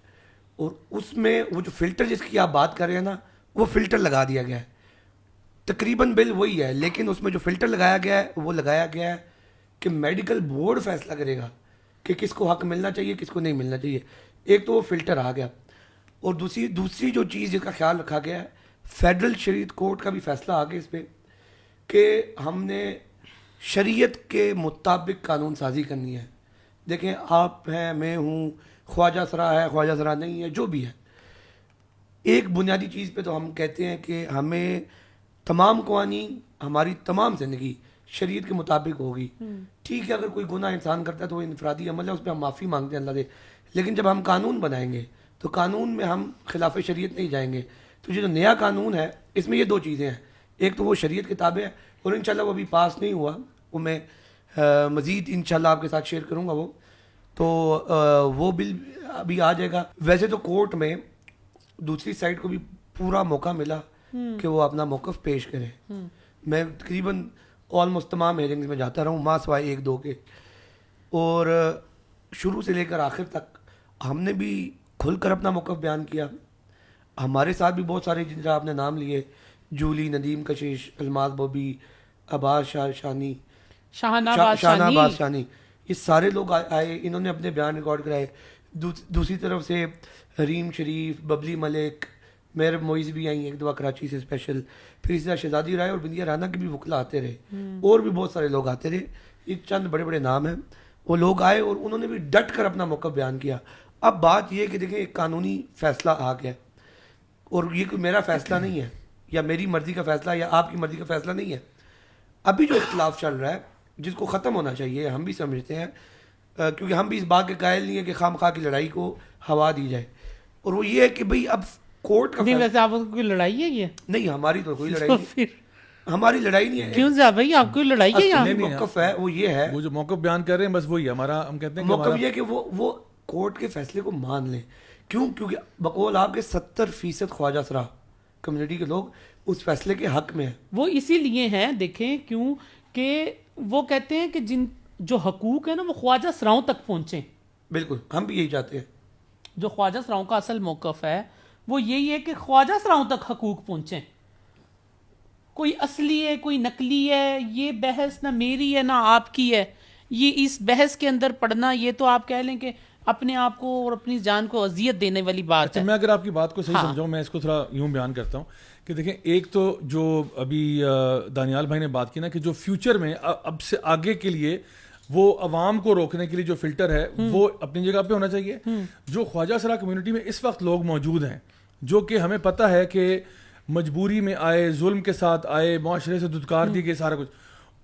اور اس میں وہ جو فلٹر جس کی آپ بات کر رہے ہیں نا, وہ فلٹر لگا دیا گیا ہے. تقریباً بل وہی ہے, لیکن اس میں جو فلٹر لگایا گیا ہے وہ لگایا گیا ہے کہ میڈیکل بورڈ فیصلہ کرے گا کہ کس کو حق ملنا چاہیے کس کو نہیں ملنا چاہیے. ایک تو وہ فلٹر آ گیا, اور دوسری جو چیز جس کا خیال رکھا گیا ہے, فیڈرل شریعت کورٹ کا بھی فیصلہ آ گیا اس پہ کہ ہم نے شریعت کے مطابق قانون سازی کرنی ہے. دیکھیں آپ ہیں, میں ہوں, خواجہ سرا ہے, خواجہ سرا نہیں ہے, جو بھی ہے, ایک بنیادی چیز پہ تو ہم کہتے ہیں کہ ہمیں تمام قوانین, ہماری تمام زندگی شریعت کے مطابق ہوگی. ٹھیک ہے, اگر کوئی گناہ انسان کرتا ہے تو وہ انفرادی عمل ہے, اس پہ ہم معافی مانگتے ہیں اللہ دے, لیکن جب ہم قانون بنائیں گے تو قانون میں ہم خلاف شریعت نہیں جائیں گے. تو یہ جو نیا قانون ہے اس میں یہ دو چیزیں ہیں, ایک تو وہ شریعت کے تابع ہے, اور انشاءاللہ وہ ابھی پاس نہیں ہوا, وہ میں مزید انشاءاللہ آپ کے ساتھ شیئر کروں گا. وہ تو وہ بل ابھی آ جائے گا. ویسے تو کورٹ میں دوسری سائڈ کو بھی پورا موقع ملا کہ وہ اپنا موقف پیش کرے. میں تقریباً آلموسٹ تمام ہیئرنگز میں جاتا رہا ہوں, ماں سوائے 1-2 کے, اور شروع سے لے کر آخر تک ہم نے بھی کھل کر اپنا موقف بیان کیا. ہمارے ساتھ بھی بہت سارے جن کا آپ نے نام لیے, جولی, ندیم کشیش, الماس بوبی, عباس شانی, شاہانہ بادشانی, یہ سارے لوگ آئے, انہوں نے اپنے بیان ریکارڈ کرائے. دوسری طرف سے حریم شریف, ببلی ملک, میر موئز بھی آئیں ایک دفعہ کراچی سے اسپیشل, پھر اسی طرح شہزادی رائے اور بندیا رانا کے بھی وکلا آتے رہے, اور بھی بہت سارے لوگ آتے رہے. یہ چند بڑے بڑے نام ہیں, وہ لوگ آئے اور انہوں نے بھی ڈٹ کر اپنا موقف بیان کیا. اب بات یہ کہ دیکھیں ایک قانونی فیصلہ آ گیا اور یہ کوئی میرا فیصلہ نہیں ہے یا میری مرضی کا فیصلہ یا آپ کی مرضی کا فیصلہ نہیں ہے. ابھی جو اختلاف چل رہا ہے جس کو ختم ہونا چاہیے ہم بھی سمجھتے ہیں, کیونکہ ہم بھی اس بات کے قائل نہیں ہیں کہ خام خواہ کی لڑائی کو ہوا دی جائے, اور وہ یہ ہے کہ بھئی اب کورٹ کا نہیں ویسے آپ کو کوئی لڑائی ہے یہ نہیں, ہماری تو کوئی لڑائی نہیں, ہماری لڑائی نہیں ہے. کیوں صاحب بھائی آپ کوئی لڑائی ہے یہاں؟ موقف ہے وہ یہ ہے, وہ جو موقف بیان کر رہے ہیں بس وہی ہمارا, ہم کہتے ہیں موقف یہ کہ وہ کورٹ کے فیصلے کو مان لیں. کیونکہ بقول آپ کے 70% خواجہ سرا کمیونٹی کے لوگ اس فیصلے کے حق میں ہیں. وہ اسی لیے ہیں دیکھیں کیوں کہ وہ کہتے ہیں کہ جن جو حقوق ہیں نا وہ خواجہ سراؤں تک پہنچیں. بالکل ہم بھی یہی چاہتے ہیں. جو خواجہ سراؤں کا اصل موقف ہے وہ یہی ہے کہ خواجہ سراؤں تک حقوق پہنچیں. کوئی اصلی ہے کوئی نقلی ہے, یہ بحث نہ میری ہے نہ آپ کی ہے. یہ اس بحث کے اندر پڑھنا یہ تو آپ کہہ لیں کہ اپنے آپ کو اور اپنی جان کو اذیت دینے والی بات ہے. میں اگر آپ کی بات کو صحیح سمجھاؤں, میں اس کو تھوڑا یوں بیان کرتا ہوں کہ دیکھیں ایک تو جو ابھی دانیال بھائی نے بات کی نا کہ جو فیوچر میں اب سے آگے کے لیے وہ عوام کو روکنے کے لیے جو فلٹر ہے وہ اپنی جگہ پہ ہونا چاہیے. جو خواجہ سرا کمیونٹی میں اس وقت لوگ موجود ہیں جو کہ ہمیں پتہ ہے کہ مجبوری میں آئے, ظلم کے ساتھ آئے, معاشرے سے دھتکار دی گئی, سارا کچھ,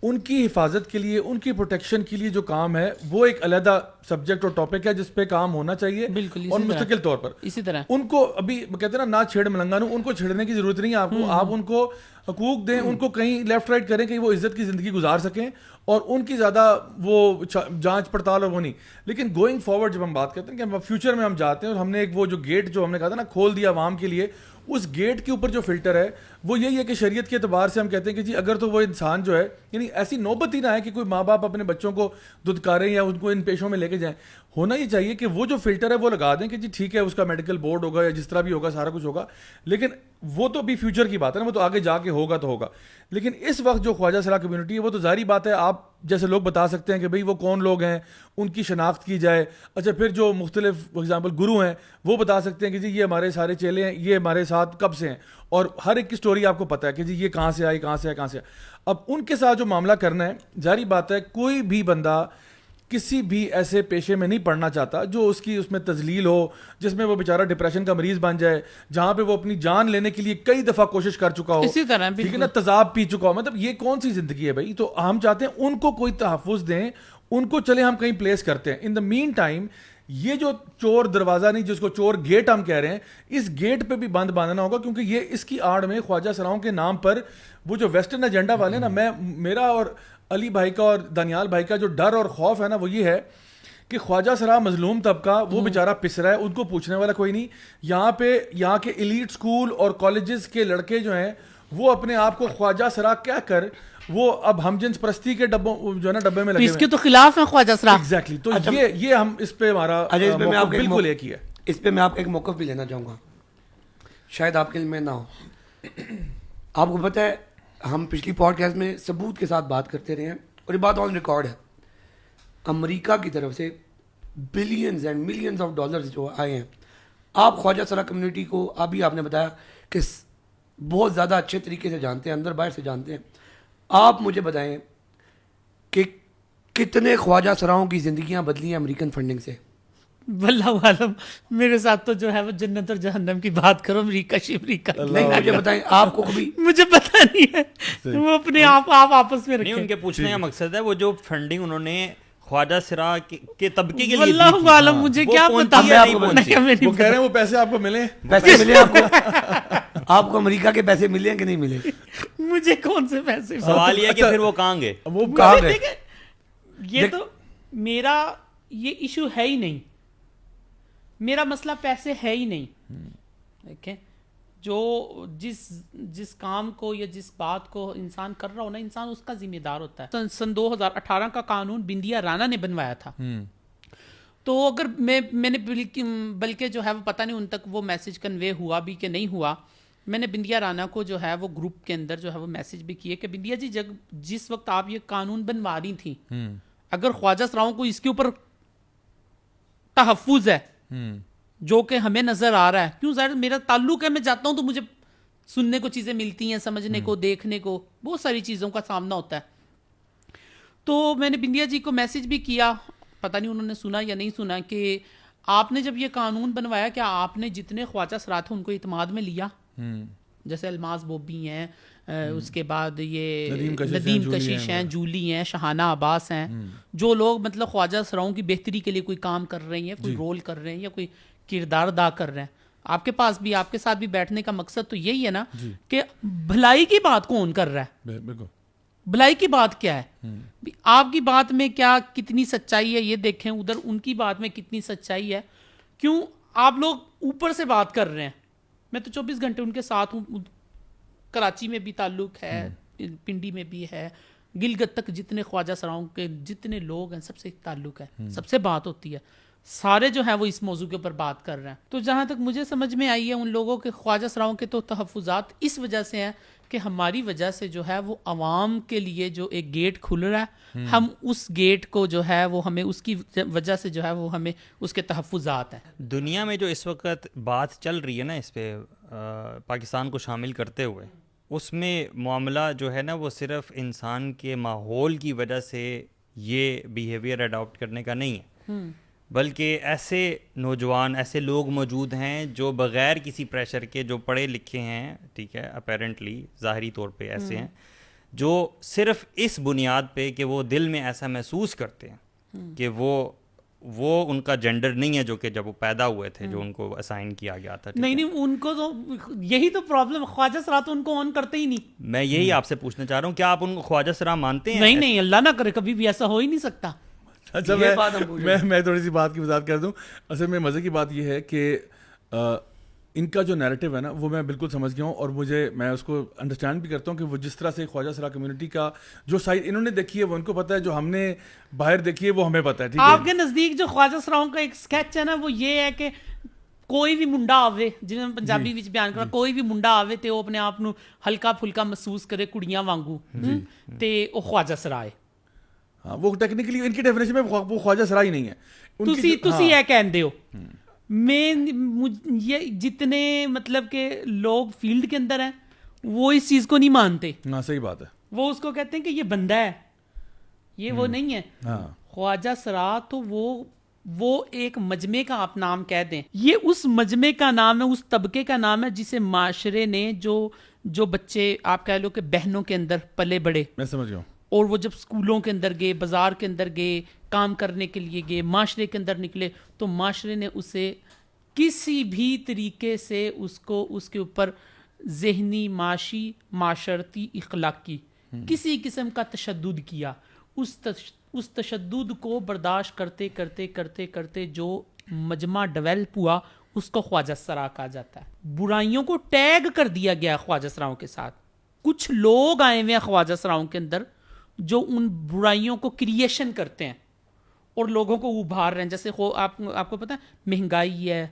ان کی حفاظت کے لیے, ان کی پروٹیکشن کے لیے جو کام ہے وہ ایک علیحدہ سبجیکٹ اور ٹاپک ہے جس پہ کام ہونا چاہیے اور مستقل طور پر. اسی طرح ان کو ابھی کہتے ہیں نا چھیڑ ملنگانو, ان کو چھیڑنے کی ضرورت نہیں ہے آپ کو. آپ ان کو حقوق دیں, ان کو کہیں لیفٹ رائٹ کریں کہ وہ عزت کی زندگی گزار سکیں, اور ان کی زیادہ وہ جانچ پڑتال اور وہ نہیں. لیکن گوئنگ فارورڈ جب ہم بات کرتے ہیں کہ فیوچر میں ہم جاتے ہیں اور ہم نے ایک وہ جو گیٹ جو ہم نے کہا تھا نا کھول دیا عوام کے لیے, اس گیٹ کے اوپر جو فلٹر ہے وہ یہی ہے کہ شریعت کے اعتبار سے ہم کہتے ہیں کہ جی اگر تو وہ انسان جو ہے, یعنی ایسی نوبت ہی نہ ہے کہ کوئی ماں باپ اپنے بچوں کو دھتکاریں یا ان کو ان پیشوں میں لے کے جائیں. ہونا یہ چاہیے کہ وہ جو فلٹر ہے وہ لگا دیں کہ جی ٹھیک ہے اس کا میڈیکل بورڈ ہوگا یا جس طرح بھی ہوگا سارا کچھ ہوگا, لیکن وہ تو بھی فیوچر کی بات ہے نا, وہ تو آگے جا کے ہوگا تو ہوگا. لیکن اس وقت جو خواجہ سرا کمیونٹی ہے وہ تو ظاہری بات ہے آپ جیسے لوگ بتا سکتے ہیں کہ بھئی وہ کون لوگ ہیں, ان کی شناخت کی جائے. اچھا پھر جو مختلف فار ایگزامپل گرو ہیں وہ بتا سکتے ہیں کہ جی یہ ہمارے سارے چیلے ہیں, یہ ہمارے ساتھ کب سے ہیں, اور ہر ایک کی سٹوری آپ کو پتہ ہے کہ جی یہ کہاں سے آئی, کہاں سے ہے, کہاں سے ہے. اب ان کے ساتھ جو معاملہ کرنا ہے, ظاہری بات ہے کوئی بھی بندہ کسی بھی ایسے پیشے میں نہیں پڑھنا چاہتا جو اس میں تذلیل ہو, جس میں وہ بیچارہ ڈپریشن کا مریض بن جائے, جہاں پہ وہ اپنی جان لینے کے لیے کئی دفعہ کوشش کر چکا ہو, اسی طرح ٹھیک ہے نا, تذاب پی چکا ہو. مطلب یہ کون سی زندگی ہے بھائی؟ تو ہم چاہتے ہیں ان کو کوئی تحفظ دیں, ان کو چلے ہم کہیں پلیس کرتے ہیں. ان دا مین ٹائم یہ جو چور دروازہ نہیں, جس کو چور گیٹ ہم کہہ رہے ہیں, اس گیٹ پہ بھی بند باندھنا ہوگا, کیونکہ یہ اس کی آڑ میں خواجہ سراؤں کے نام پر وہ جو ویسٹرن ایجنڈا والے نا, میرا اور علی بھائی کا اور دانیال بھائی کا جو ڈر اور خوف ہے نا وہ یہ ہے کہ خواجہ سرا مظلوم طبقہ وہ بیچارہ پس رہا ہے, ان کو پوچھنے والا کوئی نہیں. یہاں کے ایلیٹ سکول اور کالجز کے لڑکے جو ہیں وہ اپنے آپ کو خواجہ سرا کہہ کر وہ اب ہم جنس پرستی کے ڈبوں جو ہے نا ڈبے میں لگے اس کے تو خلاف ہیں خواجہ سرا. ایگزیکٹلی. تو یہ ہم اس پہ ہمارا بالکل ایک ہی ہے. اس پہ میں آپ کا ایک موقف بھی لینا چاہوں گا, شاید آپ کے علم میں نہ ہو. آپ کو پتہ ہے ہم پچھلی پوڈ کاسٹ میں ثبوت کے ساتھ بات کرتے رہے ہیں, اور یہ بات آن ریکارڈ ہے. امریکہ کی طرف سے billions and millions of dollars جو آئے ہیں. آپ خواجہ سرا کمیونٹی کو ابھی آپ نے بتایا کہ بہت زیادہ اچھے طریقے سے جانتے ہیں, اندر باہر سے جانتے ہیں. آپ مجھے بتائیں کہ کتنے خواجہ سراؤں کی زندگیاں بدلی ہیں امریکن فنڈنگ سے؟ واللہ عالم, میرے ساتھ تو جو ہے وہ جنت اور جہنم کی بات کرو, امریکہ شمریکہ نہیں. مجھے بتائیں آپ کو کبھی مجھے پتہ نہیں ہے, وہ اپنے آپ آپس میں نہیں. رکھیں. ان کے پوچھنے کا مقصد ہے وہ جو فنڈنگ انہوں نے خواجہ سرا کے طبقے کے لیے واللہ عالم مجھے کیا پتا. وہ کہہ رہے ہیں وہ پیسے آپ کو ملے, پیسے ملے آپ کو امریکہ کے پیسے ملے ہیں کہ نہیں ملے؟ مجھے کون سے پیسے؟ سوال یہ ہے کہ پھر وہ کہاں گئے, وہ کہاں گئے؟ یہ تو میرا یہ ایشو ہے ہی نہیں, میرا مسئلہ پیسے ہے ہی نہیں. دیکھیں جو جس کام کو یا جس بات کو انسان کر رہا ہو نا, انسان اس کا ذمہ دار ہوتا ہے. سن 2018 کا قانون بندیا رانا نے بنوایا تھا, تو اگر میں نے بلکہ جو ہے وہ پتہ نہیں ان تک وہ میسج کنوے ہوا بھی کہ نہیں ہوا. میں نے بندیا رانا کو جو ہے وہ گروپ کے اندر جو ہے وہ میسج بھی کیے کہ بندیا جی جس وقت آپ یہ قانون بنوا رہی تھیں, اگر خواجہ سراؤں کو اس کے اوپر تحفظ ہے جو کہ ہمیں نظر آ رہا ہے, کیوں ظاہر میرا تعلق ہے, میں جاتا ہوں تو مجھے سننے کو چیزیں ملتی ہیں, سمجھنے کو, دیکھنے کو, بہت ساری چیزوں کا سامنا ہوتا ہے. تو میں نے بندیا جی کو میسج بھی کیا, پتہ نہیں انہوں نے سنا یا نہیں سنا کہ آپ نے جب یہ قانون بنوایا کیا آپ نے جتنے خواجہ سرات ہیں ان کو اعتماد میں لیا؟ جیسے الماس بوبی ہیں، اس کے بعد یہ ندیم کشیش ہیں، جولی ہیں، شہانہ عباس ہیں، جو لوگ مطلب خواجہ سراؤں کی بہتری کے لیے کوئی کام کر رہے ہیں، کوئی رول کر رہے ہیں یا کوئی کردار ادا کر رہے ہیں. آپ کے پاس بھی آپ کے ساتھ بھی بیٹھنے کا مقصد تو یہی ہے نا کہ بھلائی کی بات کون کر رہا ہے، بالکل بھلائی کی بات کیا ہے، آپ کی بات میں کیا کتنی سچائی ہے یہ دیکھیں، ادھر ان کی بات میں کتنی سچائی ہے. کیوں آپ لوگ اوپر سے بات کر رہے ہیں، میں تو 24 گھنٹے ان کے ساتھ ہوں، کراچی میں بھی تعلق ہے، پنڈی میں بھی ہے، گلگت تک جتنے خواجہ سراؤں کے جتنے لوگ ہیں سب سے تعلق ہے، سب سے بات ہوتی ہے، سارے جو ہیں وہ اس موضوع کے اوپر بات کر رہے ہیں. تو جہاں تک مجھے سمجھ میں آئی ہے ان لوگوں کے خواجہ سراؤں کے تو تحفظات اس وجہ سے ہیں کہ ہماری وجہ سے جو ہے وہ عوام کے لیے جو ایک گیٹ کھل رہا ہے، ہم اس گیٹ کو جو ہے وہ ہمیں اس کی وجہ سے جو ہے وہ ہمیں اس کے تحفظات ہیں. دنیا میں جو اس وقت بات چل رہی ہے نا اس پہ پاکستان کو شامل کرتے ہوئے، اس میں معاملہ جو ہے نا وہ صرف انسان کے ماحول کی وجہ سے یہ بیہیویئر اڈاپٹ کرنے کا نہیں ہے، بلکہ ایسے نوجوان ایسے لوگ موجود ہیں جو بغیر کسی پریشر کے، جو پڑھے لکھے ہیں، ٹھیک ہے، اپیرنٹلی ظاہری طور پہ ایسے ہیں، جو صرف اس بنیاد پہ کہ وہ دل میں ایسا محسوس کرتے ہیں کہ وہ ان کا جینڈر نہیں ہے جو کہ جب وہ پیدا ہوئے تھے جو ان کو اسائن کیا گیا تھا. نہیں ان کو تو یہی تو پرابلم، خواجہ سرا تو ان کو آن کرتے ہی نہیں. میں یہی آپ سے پوچھنا چاہ رہا ہوں، کیا آپ ان کو خواجہ سرا مانتے ہیں؟ نہیں اللہ نہ کرے، کبھی بھی ایسا ہو ہی نہیں سکتا. اچھا میں تھوڑی سی بات کی وضاحت کر دوں. اصل میں مزے کی بات یہ ہے کہ ان کا جو نیریٹو ہے نا وہ میں بالکل سمجھ گیا ہوں، اور میں اس کو انڈرسٹینڈ بھی کرتا ہوں کہ وہ جس طرح سے خواجہ سرا کمیونٹی کا جو سائڈ انہوں نے دیکھی ہے وہ ان کو پتہ ہے، جو ہم نے باہر دیکھی ہے وہ ہمیں پتہ ہے. ٹھیک ہے، آپ کے نزدیک جو خواجہ سراؤں کا ایک سکیچ ہے نا وہ یہ ہے کہ کوئی بھی منڈا آوے، جنہیں پنجابی وچ بیان کرا، کوئی بھی منڈا آوے تے وہ اپنے آپ نو ہلکا پھلکا محسوس کرے کڑیاں وانگو تے وہ خواجہ سرا ہے. ہاں وہ ٹیکنیکلی ان کی ڈیفینیشن میں وہ خواجہ سرا ہی نہیں ہے. تسی یہ کہندے ہو. میں یہ جتنے مطلب کہ لوگ فیلڈ کے اندر ہیں وہ اس چیز کو نہیں مانتے. ہاں صحیح بات ہے. وہ اس کو کہتے ہیں کہ یہ بندہ ہے، یہ وہ نہیں ہے. خواجہ سرا تو وہ ایک مجمع کا آپ نام کہہ دیں، یہ اس مجمع کا نام ہے، اس طبقے کا نام ہے جسے معاشرے نے جو بچے آپ کہہ لو کہ بہنوں کے اندر پلے بڑے، میں سمجھ گیا ہوں، اور وہ جب اسکولوں کے اندر گئے، بازار کے اندر گئے، کام کرنے کے لیے گئے، معاشرے کے اندر نکلے، تو معاشرے نے اسے کسی بھی طریقے سے اس کے اوپر ذہنی، معاشی، معاشرتی، اخلاقی کسی قسم کا تشدد کیا. اس تشدد کو برداشت کرتے کرتے کرتے کرتے جو مجمع ڈیولپ ہوا اس کو خواجہ سرا کہا جاتا ہے. برائیوں کو ٹیگ کر دیا گیا خواجہ سراؤں کے ساتھ. کچھ لوگ آئے ہوئے ہیں خواجہ سراؤں کے اندر جو ان برائیوں کو کریشن کرتے ہیں اور لوگوں کو ابھار رہے ہیں. جیسے آپ کو پتہ ہے مہنگائی ہے،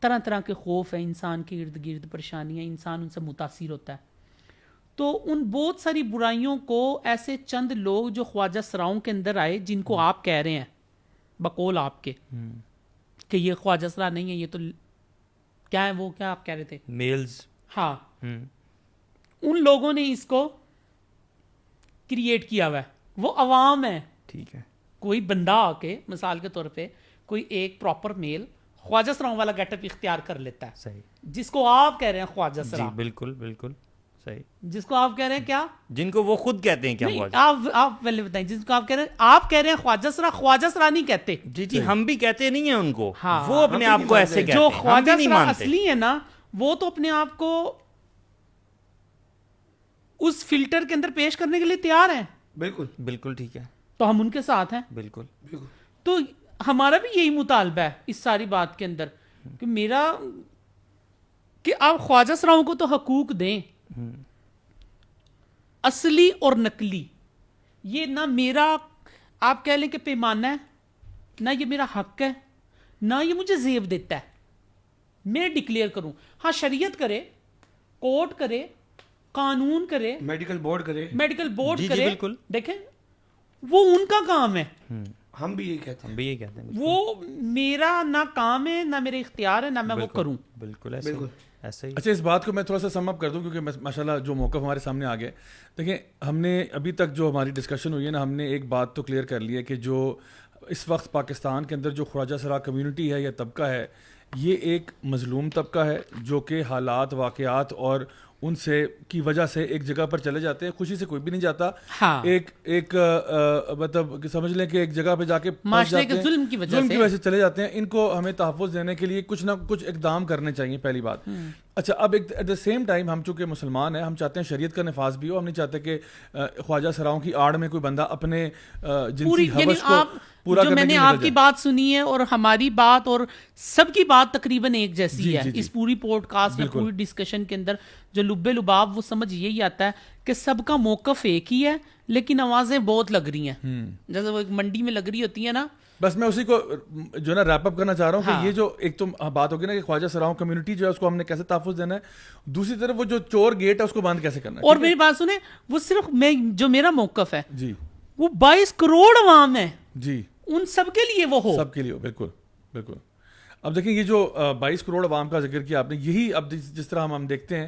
طرح طرح کے خوف ہیں انسان کے ارد گرد، پریشانیاں، انسان ان سے متاثر ہوتا ہے. تو ان بہت ساری برائیوں کو ایسے چند لوگ جو خواجہ سراؤں کے اندر آئے، جن کو آپ کہہ رہے ہیں بقول آپ کے کہ یہ خواجہ سرا نہیں ہے، یہ تو کیا ہے، وہ کیا آپ کہہ رہے تھے، میلز. ہاں، ان لوگوں نے اس کو کریٹ کیا ہوا ہے. وہ عوام ہے. ٹھیک ہے، کوئی بندہ آ کے مثال کے طور پہ کوئی ایک پراپر میل خواجہ سراؤں والا گیٹ اپ اختیار کر لیتا ہے، صحیح، جس کو آپ کہہ رہے ہیں خواجہ سرا. بالکل بالکل صحیح. جس کو آپ کہہ رہے ہیں کیا، جن کو وہ خود کہتے ہیں کیا، آپ پہلے بتائیں. جس کو آپ کہہ رہے ہیں خواجہ سرا، خواجہ سرا نہیں کہتے. جی ہم بھی کہتے نہیں ہیں ان کو، وہ اپنے آپ کو ایسے کہتے ہیں. جو خواجہ سرا اصلی ہے نا وہ تو اپنے آپ کو اس فلٹر کے اندر پیش کرنے کے لیے تیار ہیں. بالکل بالکل ٹھیک ہے، تو ہم ان کے ساتھ ہیں. بالکل. تو ہمارا بھی یہی مطالبہ ہے اس ساری بات کے اندر کہ آپ خواجہ سراؤں کو تو حقوق دیں، اصلی اور نقلی. یہ نہ میرا آپ کہہ لیں کہ پیمانہ ہے، نہ یہ میرا حق ہے، نہ یہ مجھے زیب دیتا ہے میں ڈکلیئر کروں. ہاں شریعت کرے، کورٹ کرے، قانون کرے، میڈیکل بورڈ کرے، کرے، بالکل. دیکھیں وہ ان کا کام ہے. ہم بھی یہی کہتے ہیں، وہ میرا نہ کام ہے، نہ میرے اختیار ہے، نہ میں وہ کروں. بالکل ایسے ہی. اچھا اس بات کو میں تھوڑا سا سم اپ کر دوں کیونکہ ماشاءاللہ جو موقف ہمارے سامنے آ گئے. دیکھیں ہم نے ابھی تک جو ہماری ڈسکشن ہوئی ہے نا، ہم نے ایک بات تو کلیئر کر لی ہے کہ جو اس وقت پاکستان کے اندر جو خواجہ سرا کمیونٹی ہے یا طبقہ ہے, یہ ایک مظلوم طبقہ ہے جو کہ حالات, واقعات اور ان سے کی وجہ سے ایک جگہ پر چلے جاتے ہیں. خوشی سے کوئی بھی نہیں جاتا. ایک مطلب سمجھ لیں کہ ایک جگہ پہ جا کے معاشرے کے ظلم کی وجہ سے چلے جاتے ہیں. ان کو ہمیں تحفظ دینے کے لیے کچھ نہ کچھ اقدام کرنے چاہیے, پہلی بات. اچھا, اب ایٹ دا سیم ٹائم ہم چونکہ مسلمان ہیں, ہم چاہتے ہیں شریعت کا نفاذ بھی ہو. ہم نہیں چاہتے کہ خواجہ سراؤں کی آڑ میں کوئی بندہ اپنے جنسی ہوس کو پورا کرنے کے لیے نکل جائے. میں نے آپ کی بات سنی ہے اور ہماری بات اور سب کی بات تقریباً ایک جیسی ہے اس پوری پوڈ کاسٹ میں, پوری ڈسکشن کے اندر. جو لب لباب وہ سمجھ یہی آتا ہے کہ سب کا موقف ایک ہی ہے لیکن آوازیں بہت لگ رہی ہیں, جیسے وہ ایک منڈی میں لگ رہی ہوتی ہے نا. بس میں اسی کو جو نا ریپ اپ کرنا چاہ رہا ہوں کہ یہ جو ایک تو بات ہوگی نا کہ خواجہ سراؤں کمیونٹی جو ہے اس کو ہم نے کیسے تحفظ دینا ہے, دوسری طرف وہ جو چور گیٹ ہے اس کو بند کیسے کرنا ہے. اور میری بات سنیں, وہ صرف میں جو میرا موقف ہے جی, وہ 22 کروڑ عوام ہے جی, ان سب کے لیے وہ ہو, سب کے لیے. بالکل بالکل. اب دیکھیں یہ جو 22 کروڑ عوام کا ذکر کیا آپ نے, یہی اب جس طرح ہم دیکھتے ہیں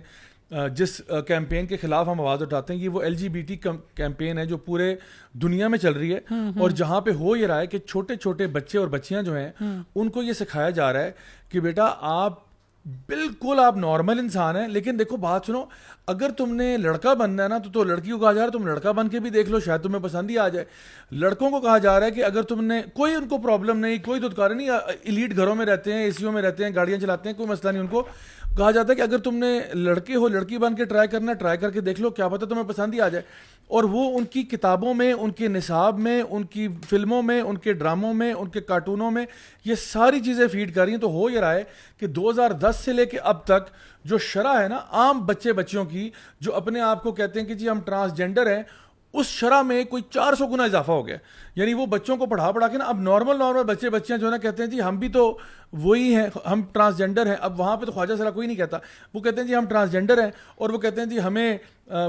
جس کیمپین کے خلاف ہم آواز اٹھاتے ہیں, یہ وہ LGBT کیمپین ہے جو پورے دنیا میں چل رہی ہے. اور جہاں پہ ہو یہ رہا ہے کہ چھوٹے چھوٹے بچے اور بچیاں جو ہیں ان کو یہ سکھایا جا رہا ہے کہ بیٹا آپ بالکل آپ نارمل انسان ہیں, لیکن دیکھو بات سنو, اگر تم نے لڑکا بننا ہے نا تو لڑکی کو کہا جا رہا ہے تم لڑکا بن کے بھی دیکھ لو, شاید تمہیں پسند ہی آ جائے. لڑکوں کو کہا جا رہا ہے کہ اگر تم نے کوئی ان کو پرابلم نہیں, کوئی دھتکار نہیں, ایلیٹ گھروں میں رہتے ہیں, AC میں رہتے ہیں, گاڑیاں چلاتے ہیں, کوئی مسئلہ نہیں. ان کو کہا جاتا ہے کہ اگر تم نے لڑکے ہو لڑکی بن کے ٹرائی کرنا, ٹرائی کر کے دیکھ لو, کیا پتہ تمہیں پسند ہی آ جائے. اور وہ ان کی کتابوں میں, ان کے نصاب میں, ان کی فلموں میں, ان کے ڈراموں میں, ان کے کارٹونوں میں یہ ساری چیزیں فیڈ کر رہی ہیں. تو ہو یہ رہا ہے کہ 2010 سے لے کے اب تک جو شرح ہے نا عام بچے بچیوں کی جو اپنے آپ کو کہتے ہیں کہ جی ہم ٹرانسجینڈر ہیں, اس شرح میں کوئی 400 گنا اضافہ ہو گیا. یعنی وہ بچوں کو پڑھا کے نا اب نارمل بچے بچیاں جو ہے نا کہتے ہیں جی ہم بھی تو وہی ہیں, ہم ٹرانسجینڈر ہیں. اب وہاں پہ تو خواجہ سرا کوئی نہیں کہتا, وہ کہتے ہیں جی ہم ٹرانسجینڈر ہیں, اور وہ کہتے ہیں جی ہمیں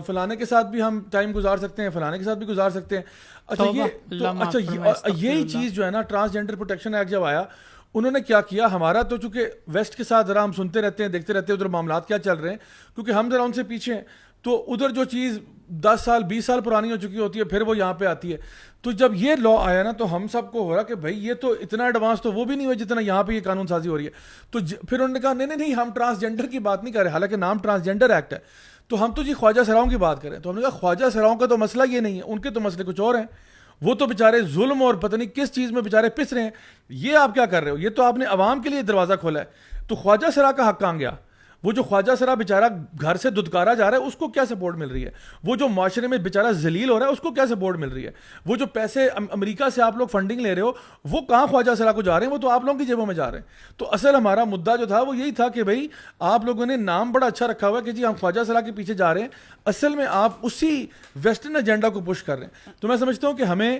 فلانے کے ساتھ بھی ہم ٹائم گزار سکتے ہیں, فلانے کے ساتھ بھی گزار سکتے ہیں. اچھا یہی چیز جو ہے نا ٹرانسجینڈر پروٹیکشن ایکٹ جب آیا, انہوں نے کیا کیا, ہمارا تو چونکہ ویسٹ کے ساتھ ذرا ہم سنتے رہتے ہیں, دیکھتے رہتے ہیں ادھر معاملات کیا چل رہے ہیں, کیونکہ ہم ذرا ان سے پیچھے ہیں, تو ادھر جو چیز 10 سال 20 سال پرانی ہو چکی ہوتی ہے پھر وہ یہاں پہ آتی ہے. تو جب یہ لا آیا نا تو ہم سب کو ہو رہا کہ بھائی یہ تو اتنا ایڈوانس تو وہ بھی نہیں ہوا جتنا یہاں پہ یہ قانون سازی ہو رہی ہے. تو پھر انہوں نے کہا نہیں ہم ٹرانسجینڈر کی بات نہیں کر رہے, حالانکہ نام ٹرانسجینڈر ایکٹ ہے, تو ہم تو جی خواجہ سراؤں کی بات کریں. تو ہم نے کہا خواجہ سراؤں کا تو مسئلہ یہ نہیں ہے, ان کے تو مسئلے کچھ اور ہیں, وہ تو بیچارے ظلم اور پتہ نہیں کس چیز میں بیچارے پس رہے ہیں. یہ آپ کیا کر رہے ہو, یہ تو آپ نے عوام کے لیے دروازہ کھولا ہے. تو خواجہ سرا کا حق کہاں گیا؟ وہ جو خواجہ سرا بیچارہ گھر سے دھتکارا جا رہا ہے اس کو کیا سپورٹ مل رہی ہے؟ وہ جو معاشرے میں بیچارہ ذلیل ہو رہا ہے اس کو کیا سپورٹ مل رہی ہے؟ وہ جو پیسے امریکہ سے آپ لوگ فنڈنگ لے رہے ہو وہ کہاں خواجہ سرا کو جا رہے ہیں؟ وہ تو آپ لوگوں کی جیبوں میں جا رہے ہیں. تو اصل ہمارا مدعا جو تھا وہ یہی تھا کہ بھائی آپ لوگوں نے نام بڑا اچھا رکھا ہوا ہے کہ جی ہم خواجہ سرا کے پیچھے جا رہے ہیں, اصل میں آپ اسی ویسٹرن ایجنڈا کو پش کر رہے ہیں. تو میں سمجھتا ہوں کہ ہمیں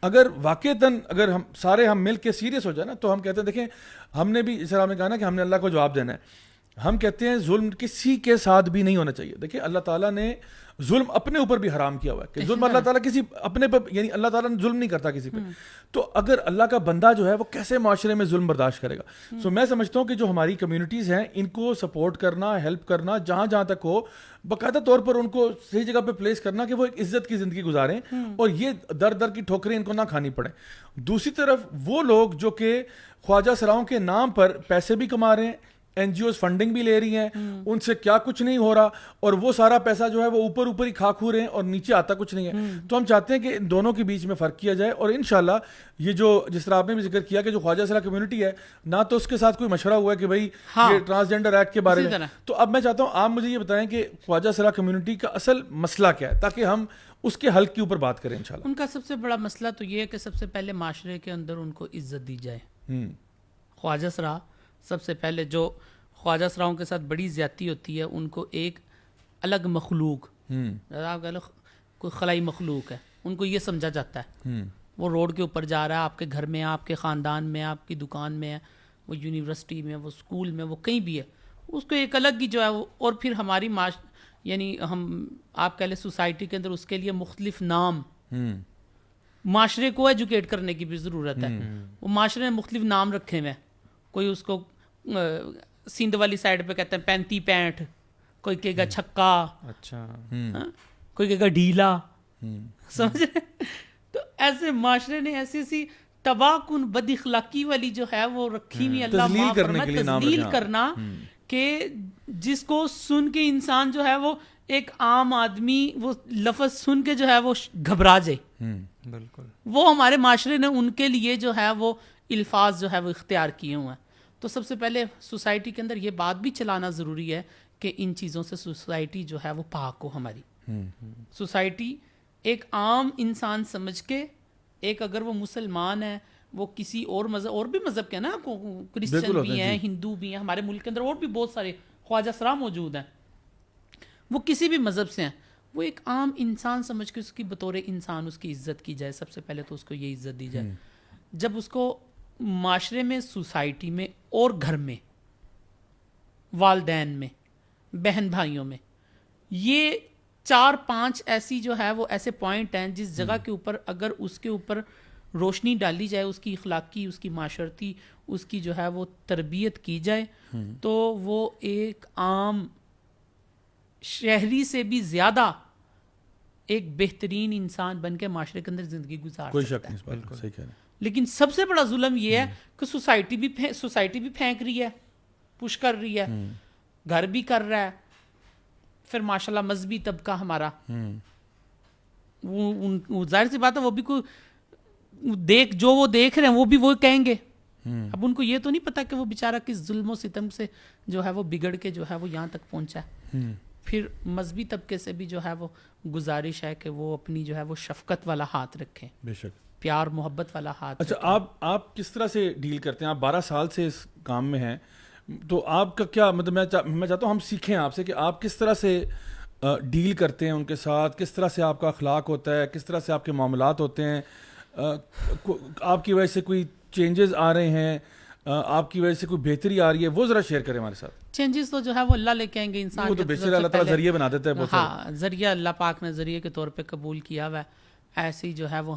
اگر واقعتاً اگر ہم مل کے سیریس ہو جائے نا تو ہم کہتے ہیں دیکھیں ہم نے بھی اس طرح نے کہا نا کہ ہم نے اللہ کو جواب دینا ہے. ہم کہتے ہیں ظلم کسی کے ساتھ بھی نہیں ہونا چاہیے. دیکھیں اللہ تعالیٰ نے ظلم اپنے اوپر بھی حرام کیا ہوا ہے کہ ظلم اللہ تعالیٰ کسی اپنے پر, یعنی اللہ تعالیٰ نے ظلم نہیں کرتا کسی پہ. تو اگر اللہ کا بندہ جو ہے وہ کیسے معاشرے میں ظلم برداشت کرے گا؟ سو میں سمجھتا ہوں کہ جو ہماری کمیونٹیز ہیں ان کو سپورٹ کرنا, ہیلپ کرنا, جہاں تک ہو باقاعدہ طور پر ان کو صحیح جگہ پہ پلیس کرنا کہ وہ ایک عزت کی زندگی گزاریں اور یہ در کی ٹھوکریں ان کو نہ کھانی پڑیں. دوسری طرف وہ لوگ جو کہ خواجہ سراؤں کے نام پر پیسے بھی کما رہے ہیں, NGOs فنڈنگ بھی لے رہی ہیں, ان سے کیا کچھ نہیں ہو رہا, اور وہ سارا پیسہ جو ہے وہ اوپر ہی کھا کھو رہے ہیں اور نیچے آتا کچھ نہیں ہے. تو ہم چاہتے ہیں کہ ان دونوں کے بیچ میں فرق کیا جائے, اور انشاءاللہ یہ جو جس طرح آپ نے بھی ذکر کیا کہ جو خواجہ سرا کمیونٹی ہے نہ تو اس کے ساتھ کوئی مشورہ ہوا ہے کہ بھائی یہ ٹرانسجینڈر ایکٹ کے بارے میں. تو اب میں چاہتا ہوں آپ مجھے یہ بتائیں کہ خواجہ سرا کمیونٹی کا اصل مسئلہ کیا ہے تاکہ ہم اس کے حل کے اوپر بات کریں انشاءاللہ. ان کا سب سے بڑا مسئلہ تو یہ ہے کہ سب سے پہلے معاشرے کے اندر ان کو عزت دی جائے. خواجہ سرا سب سے پہلے جو خواجہ سراؤں کے ساتھ بڑی زیادتی ہوتی ہے, ان کو ایک الگ مخلوق, کوئی خلائی مخلوق ہے, ان کو یہ سمجھا جاتا ہے. وہ روڈ کے اوپر جا رہا ہے, آپ کے گھر میں, آپ کے خاندان میں, آپ کی دکان میں, وہ یونیورسٹی میں, وہ اسکول میں, وہ کہیں بھی ہے, اس کو ایک الگ ہی جو ہے. اور پھر ہماری یعنی ہم آپ کہہ لیں سوسائٹی کے اندر اس کے لیے مختلف نام, معاشرے کو ایجوکیٹ کرنے کی بھی ضرورت ہے. وہ معاشرے نے مختلف نام رکھے ہوئے ہیں. کوئی اس کو سندھ والی سائڈ پہ کہتے ہیں 35-65, کوئی کہے گا چھکا, اچھا, کوئی کہے گا ڈھیلا, سمجھ رہے؟ تو ایسے معاشرے نے ایسی تباہ کن بد اخلاقی والی جو ہے وہ رکھی ہوئی اللہ تذلیل معاف کرنے فرمائے، کے لیے نام تذلیل رکھا۔ کرنا کہ جس کو سن کے انسان جو ہے وہ ایک عام آدمی وہ لفظ سن کے جو ہے وہ گھبرا جائے، بالکل وہ ہمارے معاشرے نے ان کے لیے جو ہے وہ الفاظ جو ہے وہ اختیار کیے ہوئے ہیں. تو سب سے پہلے سوسائٹی کے اندر یہ بات بھی چلانا ضروری ہے کہ ان چیزوں سے سوسائٹی جو ہے وہ پاک ہو ہماری. سوسائٹی ایک عام انسان سمجھ کے، ایک اگر وہ مسلمان ہے، وہ کسی اور مذہب، اور بھی مذہب کے نا، کرسچن بھی ہیں، ہندو بھی ہیں، ہمارے ملک کے اندر اور بھی بہت سارے خواجہ سرا موجود ہیں، وہ کسی بھی مذہب سے ہیں، وہ ایک عام انسان سمجھ کے اس کی بطور انسان اس کی عزت کی جائے. سب سے پہلے تو اس کو یہ عزت دی جائے. جب اس کو معاشرے میں، سوسائٹی میں اور گھر میں، والدین میں، بہن بھائیوں میں، یہ 4-5 ایسی جو ہے وہ ایسے پوائنٹ ہیں جس جگہ کے اوپر اگر اس کے اوپر روشنی ڈالی جائے، اس کی اخلاقی، اس کی معاشرتی، اس کی جو ہے وہ تربیت کی جائے، تو وہ ایک عام شہری سے بھی زیادہ ایک بہترین انسان بن کے معاشرے کے اندر زندگی گزار کوئی سکتا شک ہے. نہیں اس بات میں، صحیح کہہ رہے ہیں. لیکن سب سے بڑا ظلم یہ ہے کہ سوسائٹی بھی پھینک رہی ہے، پش کر رہی ہے، گھر بھی کر رہا ہے. پھر ماشاءاللہ مذہبی طبقہ ہمارا، وہ ظاہر سی بات ہے، وہ بھی کوئی جو وہ دیکھ رہے ہیں وہ بھی وہ کہیں گے. اب ان کو یہ تو نہیں پتا کہ وہ بیچارہ کس ظلم و ستم سے جو ہے وہ بگڑ کے جو ہے وہ یہاں تک پہنچا ہے. پھر مذہبی طبقے سے بھی جو ہے وہ گزارش ہے کہ وہ اپنی جو ہے وہ شفقت والا ہاتھ رکھیں، بے شک، پیار محبت والا ہاتھ. اچھا، آپ کس طرح سے ڈیل کرتے ہیں؟ آپ 12 سال سے اس کام میں ہیں، تو آپ کا کیا مطلب، میں چاہتا ہوں ہم سیکھیں آپ سے کہ آپ کس طرح سے ڈیل کرتے ہیں ان کے ساتھ، کس طرح سے آپ کا اخلاق ہوتا ہے، کس طرح سے آپ کے معاملات ہوتے ہیں. آپ کی وجہ سے کوئی چینجز آ رہے ہیں، آپ کی وجہ سے کوئی بہتری آ رہی ہے، وہ ذرا شیئر کریں ہمارے ساتھ. چینجز تو جو ہے وہ اللہ لے کے آئیں گے. انسان وہ تو بے شک اللہ تعالیٰ ذریعے بنا دیتا ہے بہت سارے. ہاں، ذریعہ اللہ پاک نے ذریعے کے طور پہ قبول کیا ہوا ہے. ایسے ہی جو ہے وہ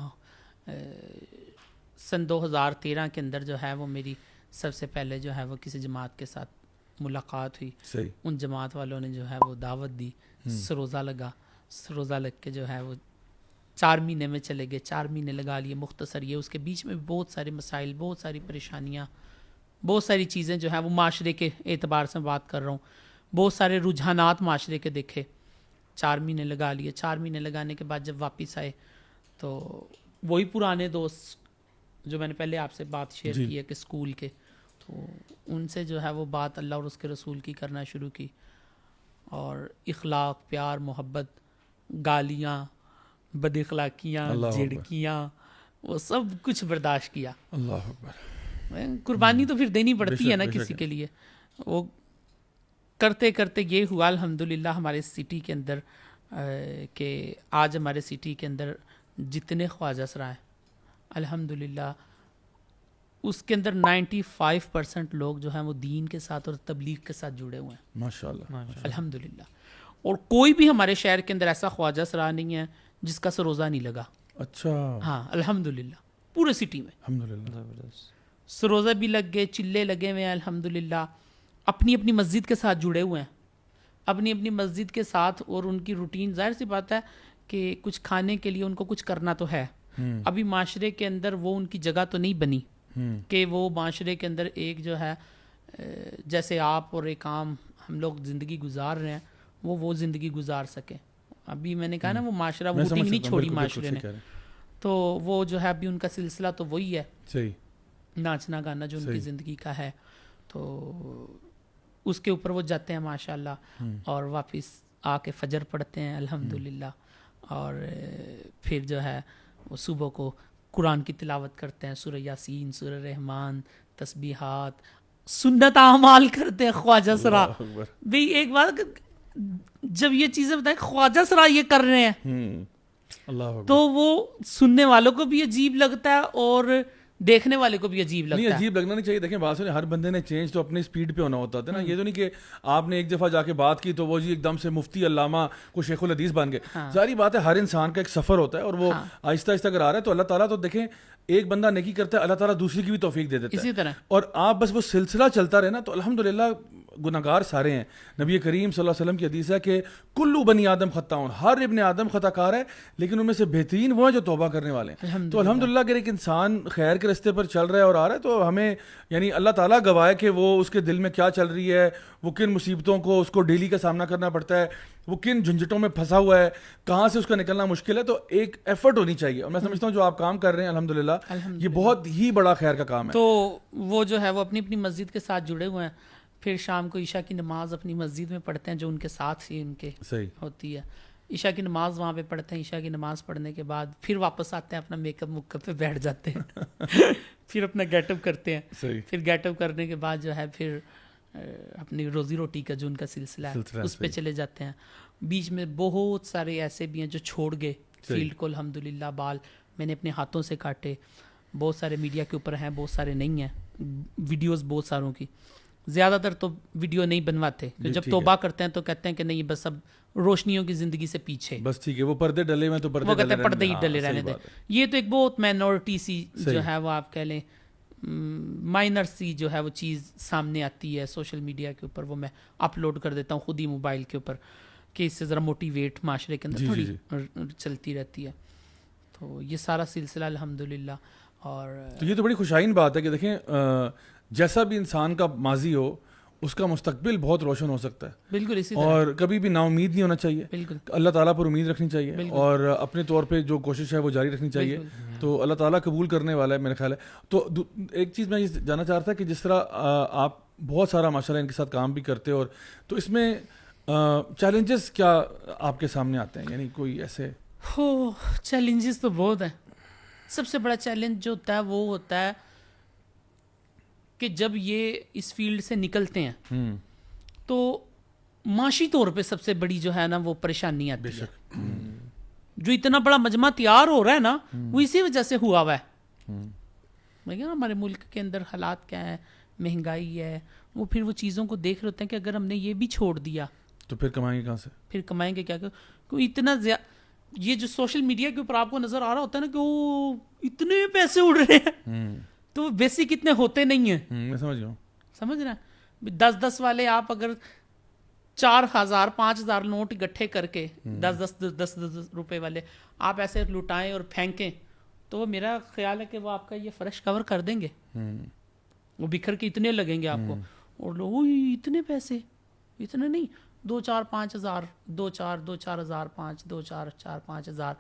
سن 2013 کے اندر جو ہے وہ میری سب سے پہلے جو ہے وہ کسی جماعت کے ساتھ ملاقات ہوئی. صحیح. ان جماعت والوں نے جو ہے وہ دعوت دی، سروزہ لگا. سروزہ لگ کے جو ہے وہ 4 مہینے میں چلے گئے. 4 مہینے لگا لیے مختصر. یہ اس کے بیچ میں بہت سارے مسائل، بہت ساری پریشانیاں، بہت ساری چیزیں جو ہیں وہ معاشرے کے اعتبار سے بات کر رہا ہوں، بہت سارے رجحانات معاشرے کے دیکھے. 4 مہینے لگا لیے. 4 مہینے لگانے کے بعد جب واپس آئے تو وہی پرانے دوست جو میں نے پہلے آپ سے بات شیئر کی ہے کہ اسکول کے، تو ان سے جو ہے وہ بات اللہ اور اس کے رسول کی کرنا شروع کی، اور اخلاق، پیار، محبت، گالیاں، بد اخلاقیاں، جھڑکیاں، وہ سب کچھ برداشت کیا. اللہ اکبر. قربانی تو پھر دینی پڑتی ہے نا کسی کے لیے. وہ کرتے کرتے یہ ہوا الحمدللہ ہمارے سٹی کے اندر کہ آج ہمارے سٹی کے اندر جتنے خواجہ سرا ہیں الحمدللہ اس کے اندر 95% لوگ جو ہیں وہ دین کے ساتھ اور تبلیغ کے ساتھ جڑے ہوئے ہیں ماشاءاللہ الحمدللہ. اور کوئی بھی ہمارے شہر کے اندر ایسا خواجہ سرا نہیں ہے جس کا سروزہ نہیں لگا. اچھا. ہاں الحمدللہ پورے سٹی میں الحمدللہ سروزہ بھی لگ گئے، چلے لگے ہوئے ہیں الحمدللہ. اپنی اپنی مسجد کے ساتھ جڑے ہوئے ہیں، اپنی اپنی مسجد کے ساتھ. اور ان کی روٹین ظاہر سی بات ہے کہ کچھ کھانے کے لیے ان کو کچھ کرنا تو ہے. ابھی معاشرے کے اندر وہ ان کی جگہ تو نہیں بنی کہ وہ معاشرے کے اندر ایک جو ہے جیسے آپ اور ایک عام ہم لوگ زندگی گزار رہے ہیں وہ زندگی گزار سکیں. ابھی میں نے کہا نا وہ معاشرہ ووٹنگ نہیں چھوڑی معاشرے نے، تو وہ جو ہے ابھی ان کا سلسلہ تو وہی ہے. صحیح. ناچنا گانا جو ان کی زندگی کا ہے، تو اس کے اوپر وہ جاتے ہیں ماشاءاللہ. اور واپس آ کے فجر پڑھتے ہیں الحمدللہ. اور پھر جو ہے وہ صبح کو قرآن کی تلاوت کرتے ہیں، سورہ یاسین، سورہ رحمان، تسبیحات، سنت اعمال کرتے ہیں. خواجہ سرا بھئی ایک بات، جب یہ چیزیں بتائیں خواجہ سرا یہ کر رہے ہیں تو وہ سننے والوں کو بھی عجیب لگتا ہے اور دیکھنے والے کو بھی عجیب لگتا ہے. نہیں، عجیب لگنا نہیں چاہیے. دیکھیں بات سنیں، ہر بندے نے چینج تو اپنی سپیڈ پہ ہونا ہوتا ہے نا. یہ تو نہیں کہ آپ نے ایک دفعہ جا کے بات کی تو وہ جی ایک دم سے مفتی علامہ کو شیخ الحدیث بن گئے. ظاہری بات ہے ہر انسان کا ایک سفر ہوتا ہے اور وہ آہستہ آہستہ اگر آ رہا ہے تو اللہ تعالیٰ تو دیکھیں ایک بندہ نیکی کرتا ہے اللہ تعالیٰ دوسری کی بھی توفیق دے دیتا ہے. اسی طرح اور آپ بس وہ سلسلہ چلتا رہے نا تو الحمدللہ گناہگار سارے ہیں. نبی کریم صلی اللہ علیہ وسلم کی حدیث ہے کہ کلو بنی آدم خطاؤن, ہر ابن آدم خطا کار ہے, لیکن ان میں سے بہترین وہ ہیں جو توبہ کرنے والے ہیں. تو الحمدللہ اگر ایک انسان خیر کے راستے پر چل رہا ہے اور آ رہا ہے تو ہمیں یعنی اللہ تعالیٰ گواہ ہے کہ وہ اس کے دل میں کیا چل رہی ہے, وہ کن مصیبتوں کو اس کو ڈیلی کا سامنا کرنا پڑتا ہے, وہ کن جھنجھٹوں میں پھنسا ہوا ہے, کہاں سے اس کا نکلنا مشکل ہے. تو ایک ایفرٹ ہونی چاہیے, اور میں سمجھتا ہوں جو آپ کام کر رہے ہیں الحمدللہ یہ بہت ہی بڑا خیر کا کام ہے. تو وہ جو ہے وہ اپنی اپنی مسجد کے ساتھ جڑے ہوئے ہیں, پھر شام کو عشاء کی نماز اپنی مسجد میں پڑھتے ہیں جو ان کے ساتھ ہی ان کے صحیح ہوتی ہے. عشاء کی نماز وہاں پہ پڑھتے ہیں, عشاء کی نماز پڑھنے کے بعد پھر واپس آتے ہیں, اپنا میک اپ پہ بیٹھ جاتے ہیں, پھر اپنا گیٹ اپ کرتے ہیں, پھر گیٹ اپ کرنے کے بعد جو ہے پھر اپنی روزی روٹی کا جو ان کا سلسلہ ہے اس پہ چلے جاتے ہیں. بیچ میں بہت سارے ایسے بھی ہیں جو چھوڑ گئے فیلڈ کو, الحمدللہ بال میں نے اپنے ہاتھوں سے کاٹے, بہت سارے میڈیا کے اوپر ہیں, بہت سارے نہیں ہیں, ویڈیوز بہت ساروں کی, زیادہ تر تو ویڈیو نہیں بنواتے, جب توبہ کرتے ہیں تو کہتے ہیں کہ نہیں بس اب روشنیوں کی زندگی سے پیچھے, بس ٹھیک ہے وہ پردے ڈلے ہوئے تو وہ کہتے ہیں پردے ہی ڈلے رہنے دیں. یہ تو ایک بہت مائنورٹی سی جو ہے وہ آپ کہہ لیں مائنر سی جو ہے وہ چیز سامنے آتی ہے سوشل میڈیا کے اوپر, وہ میں اپلوڈ کر دیتا ہوں خود ہی موبائل کے اوپر کہ اس سے ذرا موٹیویٹ معاشرے کے اندر تھوڑی چلتی رہتی ہے. تو یہ سارا سلسلہ الحمدللہ. اور تو یہ تو بڑی خوشائن بات ہے کہ دیکھیں جیسا بھی انسان کا ماضی ہو اس کا مستقبل بہت روشن ہو سکتا ہے. بالکل اسی اور کبھی بھی نا امید نہیں ہونا چاہیے, بالکل اللہ تعالیٰ پر امید رکھنی چاہیے, اور اپنے طور پہ جو کوشش ہے وہ جاری رکھنی چاہیے. تو اللہ تعالیٰ قبول کرنے والا ہے میرا خیال ہے. تو ایک چیز میں یہ جاننا چاہ رہا تھا کہ جس طرح آپ بہت سارا ماشاء اللہ ان کے ساتھ کام بھی کرتے, اور تو اس میں چیلنجز کیا آپ کے سامنے آتے ہیں, یعنی کوئی ایسے؟ چیلنجز تو بہت ہیں. سب سے بڑا چیلنج جو ہوتا ہے وہ ہوتا ہے کہ جب یہ اس فیلڈ سے نکلتے ہیں تو معاشی طور پہ سب سے بڑی جو ہے نا وہ پریشانی آتی ہے. جو اتنا بڑا مجمع تیار ہو رہا ہے نا وہ اسی وجہ سے ہوا ہوا ہے. ہمارے ملک کے اندر حالات کیا ہیں, مہنگائی ہے, وہ پھر وہ چیزوں کو دیکھ رہے ہوتے ہیں کہ اگر ہم نے یہ بھی چھوڑ دیا تو پھر کمائیں گے کہاں سے, پھر کمائیں گے کیا. کوئی اتنا یہ جو سوشل میڈیا کے اوپر آپ کو نظر آ رہا ہوتا ہے نا کہ وہ اتنے پیسے اڑ رہے ہیں تو بیسک اتنے ہوتے نہیں ہیں. میں سمجھ گیا, سمجھ رہے ہیں 10-10 والے آپ اگر 4,000-5,000 نوٹ اکٹھے کر کے 10 روپے والے آپ ایسے لٹائیں اور پھینکیں تو وہ میرا خیال ہے کہ وہ آپ کا یہ فرش کور کر دیں گے, وہ بکھر کے اتنے لگیں گے آپ کو, اور لوگ اتنے پیسے, اتنے نہیں, 2-4-5,000 2-4 5 2-4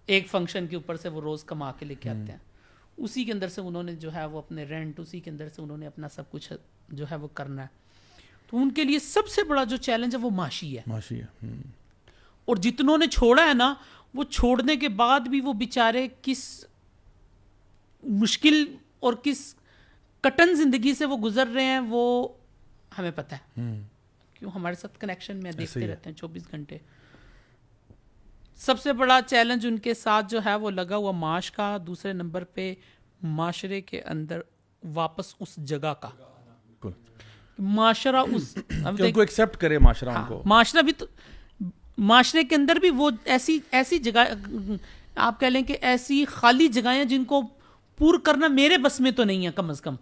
ایک فنکشن کے اوپر سے وہ روز کما کے لے کے آتے ہیں. اسی کے اندر سے انہوں نے جو ہے وہ اپنے رینٹ, اسی کے اندر سے انہوں نے اپنا سب کچھ جو ہے وہ کرنا ہے. تو ان کے لیے سب سے بڑا جو چیلنج ہے وہ معاشی ہے. اور جتنوں نے چھوڑا ہے نا وہ چھوڑنے کے بعد بھی وہ بیچارے کس مشکل اور کس کٹن زندگی سے وہ گزر رہے ہیں وہ ہمیں پتہ ہے, کیوں ہمارے ساتھ کنیکشن میں دیکھتے رہتے ہیں 24 گھنٹے. سب سے بڑا چیلنج ان کے ساتھ جو ہے وہ لگا ہوا معاش کا, دوسرے نمبر پہ معاشرے کے اندر واپس اس جگہ کا, معاشرہ اس ان کو ایکسیپٹ کرے, معاشرہ ان کو, معاشرہ بھی تو معاشرے کے اندر بھی وہ ایسی جگہ آپ کہہ لیں کہ ایسی خالی جگہیں جن کو پور کرنا میرے بس میں تو نہیں ہے. کم از کم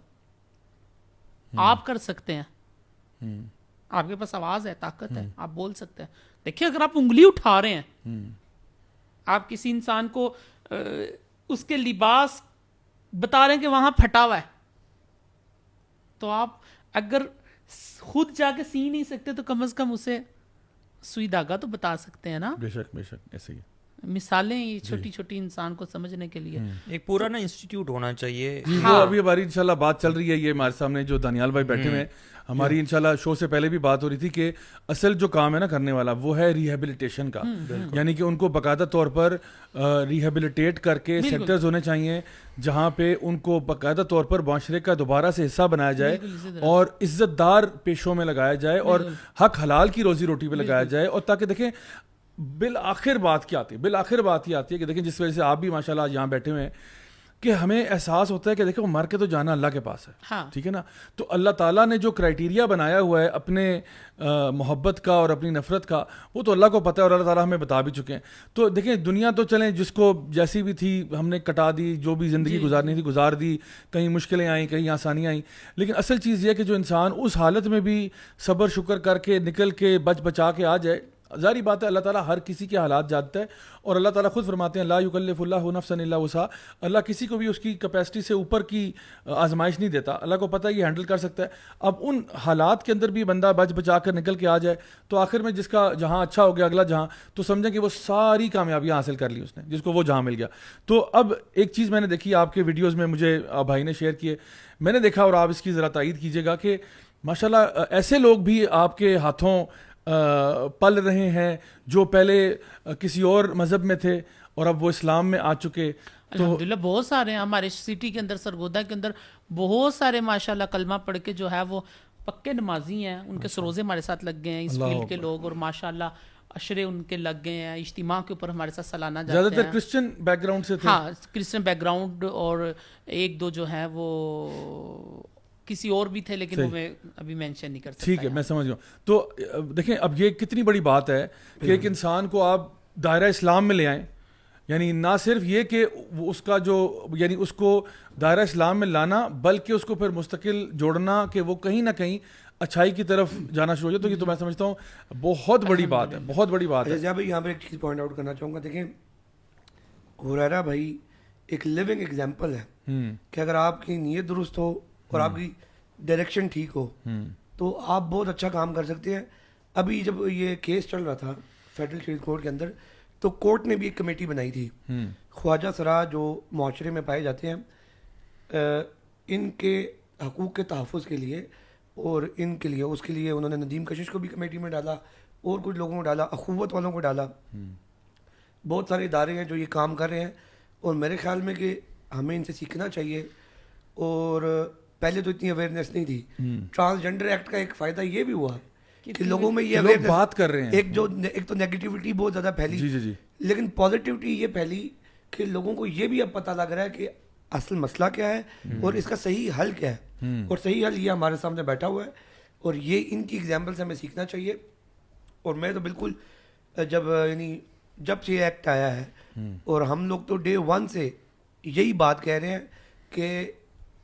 آپ کر سکتے ہیں, آپ کے پاس آواز ہے, طاقت ہے, آپ بول سکتے ہیں. دیکھیں اگر آپ انگلی اٹھا رہے ہیں, آپ کسی انسان کو اس کے لباس بتا رہے ہیں کہ وہاں پھٹا ہوا ہے, تو آپ اگر خود جا کے سی نہیں سکتے تو کم از کم اسے سوئی دھاگا تو بتا سکتے ہیں نا. بے شک ایسے ہی مثالیں یہ چھوٹی چھوٹی انسان کو سمجھنے کے لیے ایک پورا نا انسٹیٹیوٹ ہونا چاہیے. وہ ابھی ہماری انشاءاللہ بات چل رہی ہے, یہ ہمارے سامنے جو دانیال بھائی بیٹھے ہوئے ہیں, ہماری انشاءاللہ شو سے پہلے بھی بات ہو رہی تھی کہ اصل جو کام ہے نا کرنے والا وہ ہے ریہیبلیٹیشن کا, یعنی کہ ان کو باقاعدہ طور پر ریہیبلیٹیٹ کر کے سیکٹرز ہونے چاہیے جہاں پہ ان کو باقاعدہ طور پر معاشرے کا دوبارہ سے حصہ بنایا جائے اور عزت دار پیشوں میں لگایا جائے اور حق حلال کی روزی روٹی پہ لگایا جائے. اور تاکہ دیکھیں بالآخر بات کیا آتی ہے, بالآخر بات یہ آتی ہے کہ دیکھیں جس وجہ سے آپ بھی ماشاءاللہ یہاں بیٹھے ہوئے ہیں, کہ ہمیں احساس ہوتا ہے کہ دیکھو مر کے تو جانا اللہ کے پاس ہے, ٹھیک ہے نا. تو اللہ تعالیٰ نے جو کرائٹیریا بنایا ہوا ہے اپنے محبت کا اور اپنی نفرت کا, وہ تو اللہ کو پتہ ہے اور اللہ تعالیٰ ہمیں بتا بھی چکے ہیں. تو دیکھیں دنیا تو چلیں جس کو جیسی بھی تھی ہم نے کٹا دی, جو بھی زندگی گزارنی تھی گزار دی, کہیں مشکلیں آئیں کہیں آسانیاں آئیں, لیکن اصل چیز یہ ہے کہ جو انسان اس حالت میں بھی صبر شکر کر کے نکل کے بچ بچا کے آ جائے. ظاہری بات ہے اللہ تعالیٰ ہر کسی کے حالات جانتا ہے, اور اللہ تعالیٰ خود فرماتے ہیں لا یکلف اللہ نفسا الا وسعها. اللہ کسی کو بھی اس کی کیپیسٹی سے اوپر کی آزمائش نہیں دیتا, اللہ کو پتہ ہے یہ ہینڈل کر سکتا ہے. اب ان حالات کے اندر بھی بندہ بچ بچا کر نکل کے آ جائے تو آخر میں جس کا جہاں اچھا ہو گیا اگلا جہاں, تو سمجھیں کہ وہ ساری کامیابیاں حاصل کر لی اس نے, جس کو وہ جہاں مل گیا. تو اب ایک چیز میں نے دیکھی آپ کے ویڈیوز میں, مجھے بھائی نے شیئر کیے, میں نے دیکھا اور آپ اس کی ذرا تائید کیجیے گا کہ ماشاءاللہ ایسے لوگ بھی آپ کے ہاتھوں پل رہے ہیں جو پہلے کسی اور مذہب میں تھے اور اب وہ اسلام میں آ چکے. الحمدللہ بہت سارے ہیں ہمارے سٹی کے اندر, سرگودا کے اندر بہت سارے ماشاءاللہ کلمہ پڑھ کے جو ہے وہ پکے نمازی ہیں, ان کے سروزے ہمارے ساتھ لگ گئے ہیں اس فیلڈ کے لوگ, اور ماشاءاللہ اشرے ان کے لگ گئے ہیں, اجتماع کے اوپر ہمارے ساتھ سالانہ جاتے ہیں. زیادہ تر کرسچن بیک گراؤنڈ سے تھے. ہاں کرسچن بیک گراؤنڈ, اور ایک دو جو ہیں وہ کسی اور بھی تھے, لیکن وہ میں ابھی مینشن نہیں کر سکتا. ٹھیک ہے, میں سمجھ گیا. تو دیکھیں اب یہ کتنی بڑی بات ہے کہ ایک انسان کو آپ دائرہ اسلام میں لے آئیں, یعنی نہ صرف یہ کہ اس کا جو یعنی اس کو دائرہ اسلام میں لانا, بلکہ اس کو پھر مستقل جوڑنا کہ وہ کہیں نہ کہیں اچھائی کی طرف جانا شروع ہو جائے. تو یہ تو میں سمجھتا ہوں بہت بڑی بات ہے, بہت بڑی بات ہے. بھائی یہاں پہ ایک چیز پوائنٹ آؤٹ کرنا چاہوں گا. دیکھیں ہریرہ بھائی ایک لیونگ ایگزامپل ہے کہ اگر آپ کی نیت درست ہو اور آپ کی ڈائریکشن ٹھیک ہو تو آپ بہت اچھا کام کر سکتے ہیں. ابھی جب یہ کیس چل رہا تھا فیڈرل شریف کورٹ کے اندر, تو کورٹ نے بھی ایک کمیٹی بنائی تھی. خواجہ سرا جو معاشرے میں پائے جاتے ہیں ان کے حقوق کے تحفظ کے لیے, اور ان کے لیے اس کے لیے انہوں نے ندیم کشش کو بھی کمیٹی میں ڈالا, اور کچھ لوگوں کو ڈالا, اخوت والوں کو ڈالا. بہت سارے ادارے ہیں جو یہ کام کر رہے ہیں, اور میرے خیال میں کہ ہمیں ان سے سیکھنا چاہیے. اور پہلے تو اتنی اویئرنیس نہیں تھی. ٹرانسجنڈر ایکٹ کا ایک فائدہ یہ بھی ہوا کہ لوگوں میں یہ لوگ بات کر رہے ہیں. ایک تو نیگیٹیوٹی بہت زیادہ پھیلی, لیکن پازیٹیوٹی یہ پھیلی کہ لوگوں کو یہ بھی اب پتہ لگ رہا ہے کہ اصل مسئلہ کیا ہے اور اس کا صحیح حل کیا ہے, اور صحیح حل یہ ہمارے سامنے بیٹھا ہوا ہے, اور یہ ان کی ایگزامپل سے ہمیں سیکھنا چاہیے. اور میں تو بالکل جب سے یہ ایکٹ آیا ہے, اور ہم لوگ تو ڈے ون سے یہی بات کہہ رہے ہیں کہ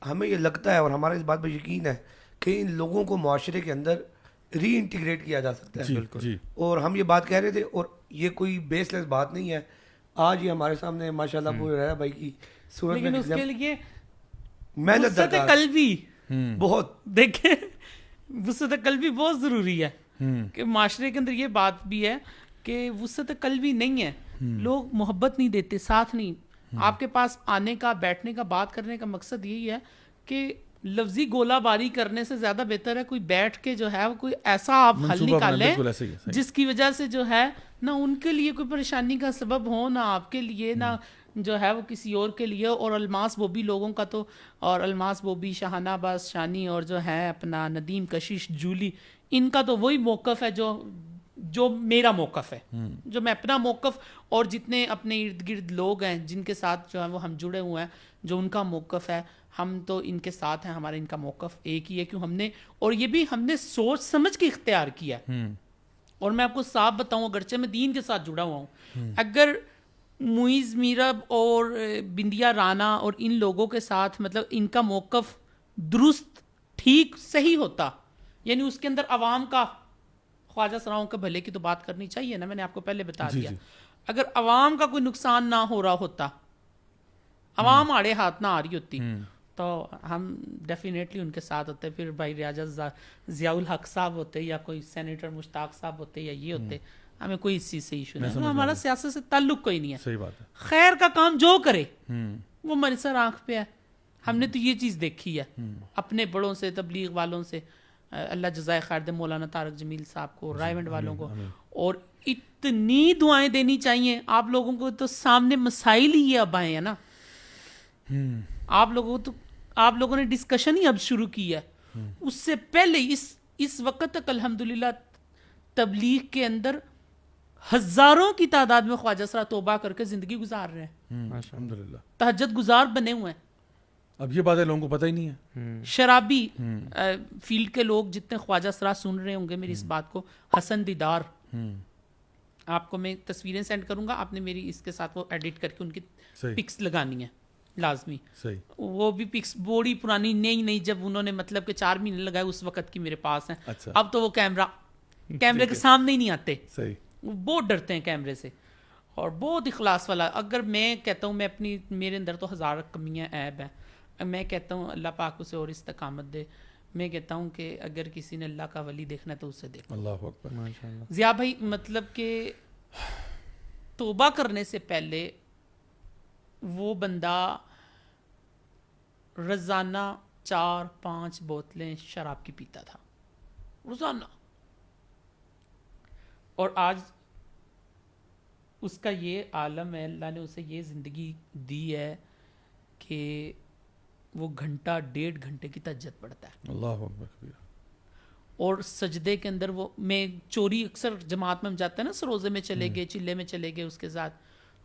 ہمیں یہ لگتا ہے اور ہمارا اس بات پہ یقین ہے کہ ان لوگوں کو معاشرے کے اندر ری انٹیگریٹ کیا جا سکتا ہے. بالکل. اور ہم یہ بات کہہ رہے تھے, اور یہ کوئی بیس لیس بات نہیں ہے. آج یہ ہمارے سامنے ماشاءاللہ ہریرہ بھائی کی صورت میں, لیکن اس کے لیے محنت درکار قلبی بہت, دیکھیں وسعت قلبی بہت ضروری ہے کہ معاشرے کے اندر یہ بات بھی ہے کہ وسعت قلبی نہیں ہے, لوگ محبت نہیں دیتے, ساتھ نہیں. آپ کے پاس آنے کا, بیٹھنے کا, بات کرنے کا مقصد یہی ہے کہ لفظی گولہ باری کرنے سے زیادہ بہتر ہے کوئی بیٹھ کے جو ہے وہ کوئی ایسا آپ حل نکالیں جس کی وجہ سے جو ہے نہ ان کے لیے کوئی پریشانی کا سبب ہو, نہ آپ کے لیے, نہ جو ہے وہ کسی اور کے لیے. اور الماس بوبی لوگوں کا تو, اور الماس بوبی, شاہانہ عباس شانی, اور جو ہے اپنا ندیم کشش, جولی, ان کا تو وہی موقف ہے جو میرا موقف ہے, جو میں اپنا موقف, اور جتنے اپنے ارد گرد لوگ ہیں جن کے ساتھ جو ہے وہ ہم جڑے ہوئے ہیں, جو ان کا موقف ہے, ہم تو ان کے ساتھ ہیں. ہمارا ان کا موقف ایک ہی ہے, کیوں ہم نے, اور یہ بھی ہم نے سوچ سمجھ کے اختیار کیا. اور میں آپ کو صاف بتاؤں, اگرچہ میں دین کے ساتھ جڑا ہوا ہوں, اگر معیز میرب اور بندیا رانا اور ان لوگوں کے ساتھ مطلب ان کا موقف درست ٹھیک صحیح ہوتا, یعنی اس کے اندر عوام کا, خواجہ سراؤں کے بھلے کی تو بات کرنی چاہیے نا, میں نے آپ کو پہلے بتا دیا. اگر عوام کا کوئی نقصان نہ ہو رہا ہوتا, عوام آڑے ہاتھ نہ آ رہی ہوتی, تو ہم ڈیفینیٹلی ان کے ساتھ ہوتے. پھر بھائی ریاض ضیاء الحق صاحب ہوتے, یا کوئی سینیٹر مشتاق صاحب ہوتے, یا یہ ہوتے, ہمیں کوئی اس چیز سے ایشو نہیں. ہمارا سیاست سے تعلق کوئی نہیں ہے. صحیح بات ہے. خیر کا کام جو کرے وہ ہماری سر آنکھ پہ ہے. ہم نے تو یہ چیز دیکھی ہے اپنے بڑوں سے, تبلیغ والوں سے, اللہ جزائے خیر دے مولانا طارق جمیل صاحب کو, رائے والوں کو, اور اتنی دعائیں دینی چاہیے آپ لوگوں کو. تو سامنے مسائل ہی یہ اب آئے ہیں نا, آپ لوگوں نے ڈسکشن ہی اب شروع کی ہے. اس سے پہلے اس وقت تک الحمدللہ تبلیغ کے اندر ہزاروں کی تعداد میں خواجہ سرا توبہ کر کے زندگی گزار رہے ہیں, الحمدللہ. تہجد گزار بنے ہوئے ہیں. اب یہ باتیں لوگوں کو پتہ ہی نہیں ہے. شرابی فیلڈ کے لوگ جتنے خواجہ سرا سن رہے ہوں گے میری اس بات کو, حسن دیدار, آپ کو میں تصویریں سینڈ کروں گا, آپ نے میری اس کے ساتھ وہ ایڈٹ کر کے ان کی پکس لگانی ہے لازمی. صحیح. وہ بھی پکس بڑی پرانی نئی جب انہوں نے مطلب کہ 4 مہینے لگائے اس وقت کی میرے پاس ہیں. اچھا. اب تو وہ کیمرے کے سامنے ہی نہیں آتے, صحیح. وہ بہت ڈرتے ہیں کیمرے سے, اور بہت اخلاص والا. اگر میں کہتا ہوں, میں اپنی, میرے اندر تو 1000 کمیاں عیب ہیں, میں کہتا ہوں اللہ پاک اسے اور استقامت دے. میں کہتا ہوں کہ اگر کسی نے اللہ کا ولی دیکھنا ہے تو اسے دیکھو. اللہ اکبر. ماشاءاللہ. ضیاء بھائی مطلب کہ توبہ کرنے سے پہلے وہ بندہ روزانہ 4-5 بوتلیں شراب کی پیتا تھا روزانہ, اور آج اس کا یہ عالم ہے, اللہ نے اسے یہ زندگی دی ہے کہ وہ 1.5 گھنٹے کی تہجد پڑھتا ہے. اللہ اکبر کبیر. اور سجدے کے اندر وہ, میں چوری اکثر جماعت میں ہم جاتے ہیں نا, سروزے میں چلے گئے, چلے میں چلے گئے اس کے ساتھ,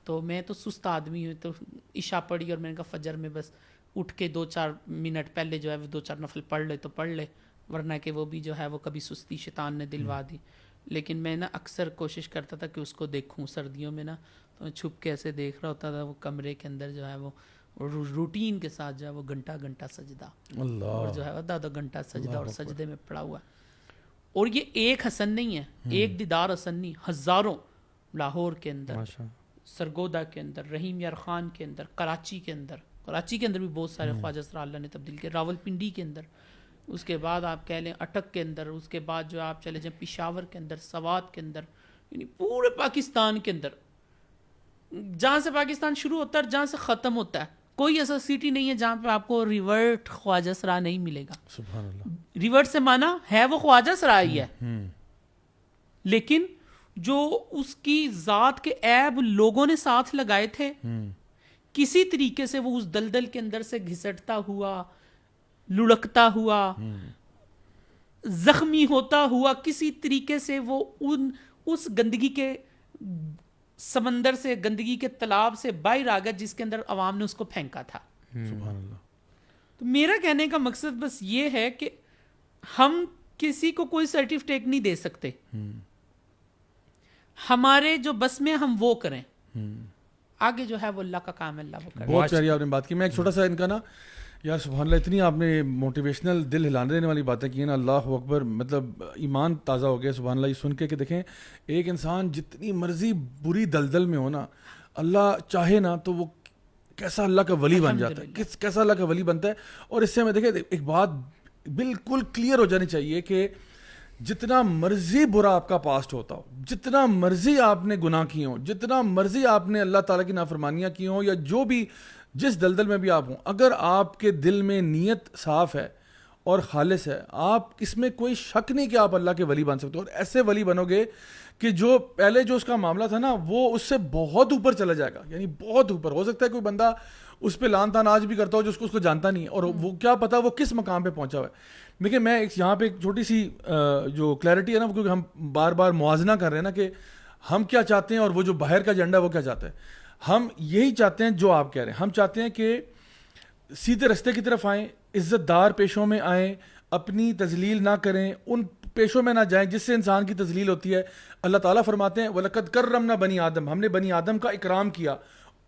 تو میں تو سست آدمی ہوں, تو عشاء پڑھی اور میں نے کہا فجر میں بس اٹھ کے 2-4 منٹ پہلے جو ہے وہ 2-4 نفل پڑھ لے تو پڑھ لے, ورنہ کہ وہ بھی جو ہے وہ کبھی سستی شیطان نے دلوا دی. لیکن میں نا اکثر کوشش کرتا تھا کہ اس کو دیکھوں سردیوں میں نا, تو میں چھپ کے ایسے دیکھ رہا ہوتا تھا, وہ کمرے کے اندر جو ہے وہ روٹین کے ساتھ جو ہے وہ گھنٹہ سجدہ, اللہ, اور جو ہے وہ 10 گھنٹہ سجدہ, اور سجدے میں پڑا ہوا. اور یہ ایک حسن نہیں ہے, ایک دیدار حسن نہیں, ہزاروں, لاہور کے اندر, سرگودا کے اندر, رحیم یار خان کے اندر, کراچی کے اندر بھی بہت سارے خواجہ سرا اللہ نے تبدیل کیے, راول پنڈی کے اندر, اس کے بعد آپ کہہ لیں اٹک کے اندر, اس کے بعد جو آپ چلے جائیں پشاور کے اندر, سوات کے اندر, یعنی پورے پاکستان کے اندر, جہاں سے پاکستان شروع ہوتا ہے اور جہاں سے ختم ہوتا ہے, کوئی ایسا سٹی نہیں ہے جہاں پہ آپ کو ریورٹ خواجہ سرا نہیں ملے گا. سبحان اللہ. ریورٹ سے مانا ہے وہ خواجہ سرا ہی ہے, لیکن جو اس کی ذات کے عیب لوگوں نے ساتھ لگائے تھے, کسی طریقے سے وہ اس دلدل کے اندر سے گھسٹتا ہوا, لڑکتا ہوا, زخمی ہوتا ہوا, کسی طریقے سے وہ اس گندگی کے سمندر سے, گندگی کے تالاب سے باہر آ گیا جس کے اندر عوام نے اس کو پھینکا تھا. سبحان اللہ. تو میرا کہنے کا مقصد بس یہ ہے کہ ہم کسی کو کوئی سرٹیفکیٹ نہیں دے سکتے, ہمارے جو بس میں ہم وہ کریں, آگے جو ہے وہ اللہ کا کام ہے, اللہ وہ کرے. بہت پیاری آپ نے بات کی. میں ایک چھوٹا سا ان کا نا, یار سبحان اللہ, اتنی آپ نے موٹیویشنل دل ہلانے دینے والی باتیں کی ہیں نا, اللہ اکبر, مطلب ایمان تازہ ہو گیا سبحان اللہ یہ سن کے کہ دیکھیں ایک انسان جتنی مرضی بری دلدل میں ہو نا, اللہ چاہے نا تو وہ کیسا اللہ کا ولی بن جاتا ہے, کیسا اللہ کا ولی بنتا ہے. اور اس سے ہمیں دیکھیں ایک بات بالکل کلیئر ہو جانی چاہیے کہ جتنا مرضی برا آپ کا پاسٹ ہوتا ہو, جتنا مرضی آپ نے گناہ کیے ہوں, جتنا مرضی آپ نے اللہ تعالیٰ کی نافرمانیاں کی ہوں, یا جو بھی جس دلدل میں بھی آپ ہوں, اگر آپ کے دل میں نیت صاف ہے اور خالص ہے, آپ اس میں کوئی شک نہیں کہ آپ اللہ کے ولی بن سکتے ہو. اور ایسے ولی بنو گے کہ جو پہلے جو اس کا معاملہ تھا نا وہ اس سے بہت اوپر چلا جائے گا, یعنی بہت اوپر. ہو سکتا ہے کوئی بندہ اس پہ لان تان آج بھی کرتا ہو جو اس کو جانتا نہیں ہے, اور وہ کیا پتا وہ کس مقام پہ پہنچا ہوا ہے. دیکھیں میں یہاں پہ ایک چھوٹی سی جو کلیئرٹی ہے نا, کیونکہ ہم بار بار موازنہ کر رہے ہیں نا کہ ہم کیا چاہتے ہیں اور وہ جو باہر کا ایجنڈا وہ کیا چاہتا ہے. ہم یہی چاہتے ہیں جو آپ کہہ رہے ہیں, ہم چاہتے ہیں کہ سیدھے رستے کی طرف آئیں, عزت دار پیشوں میں آئیں, اپنی تذلیل نہ کریں, ان پیشوں میں نہ جائیں جس سے انسان کی تذلیل ہوتی ہے. اللہ تعالیٰ فرماتے ہیں وَلَقَدْ كَرَّمْنَا بَنِي آدم, ہم نے بنی آدم کا اکرام کیا.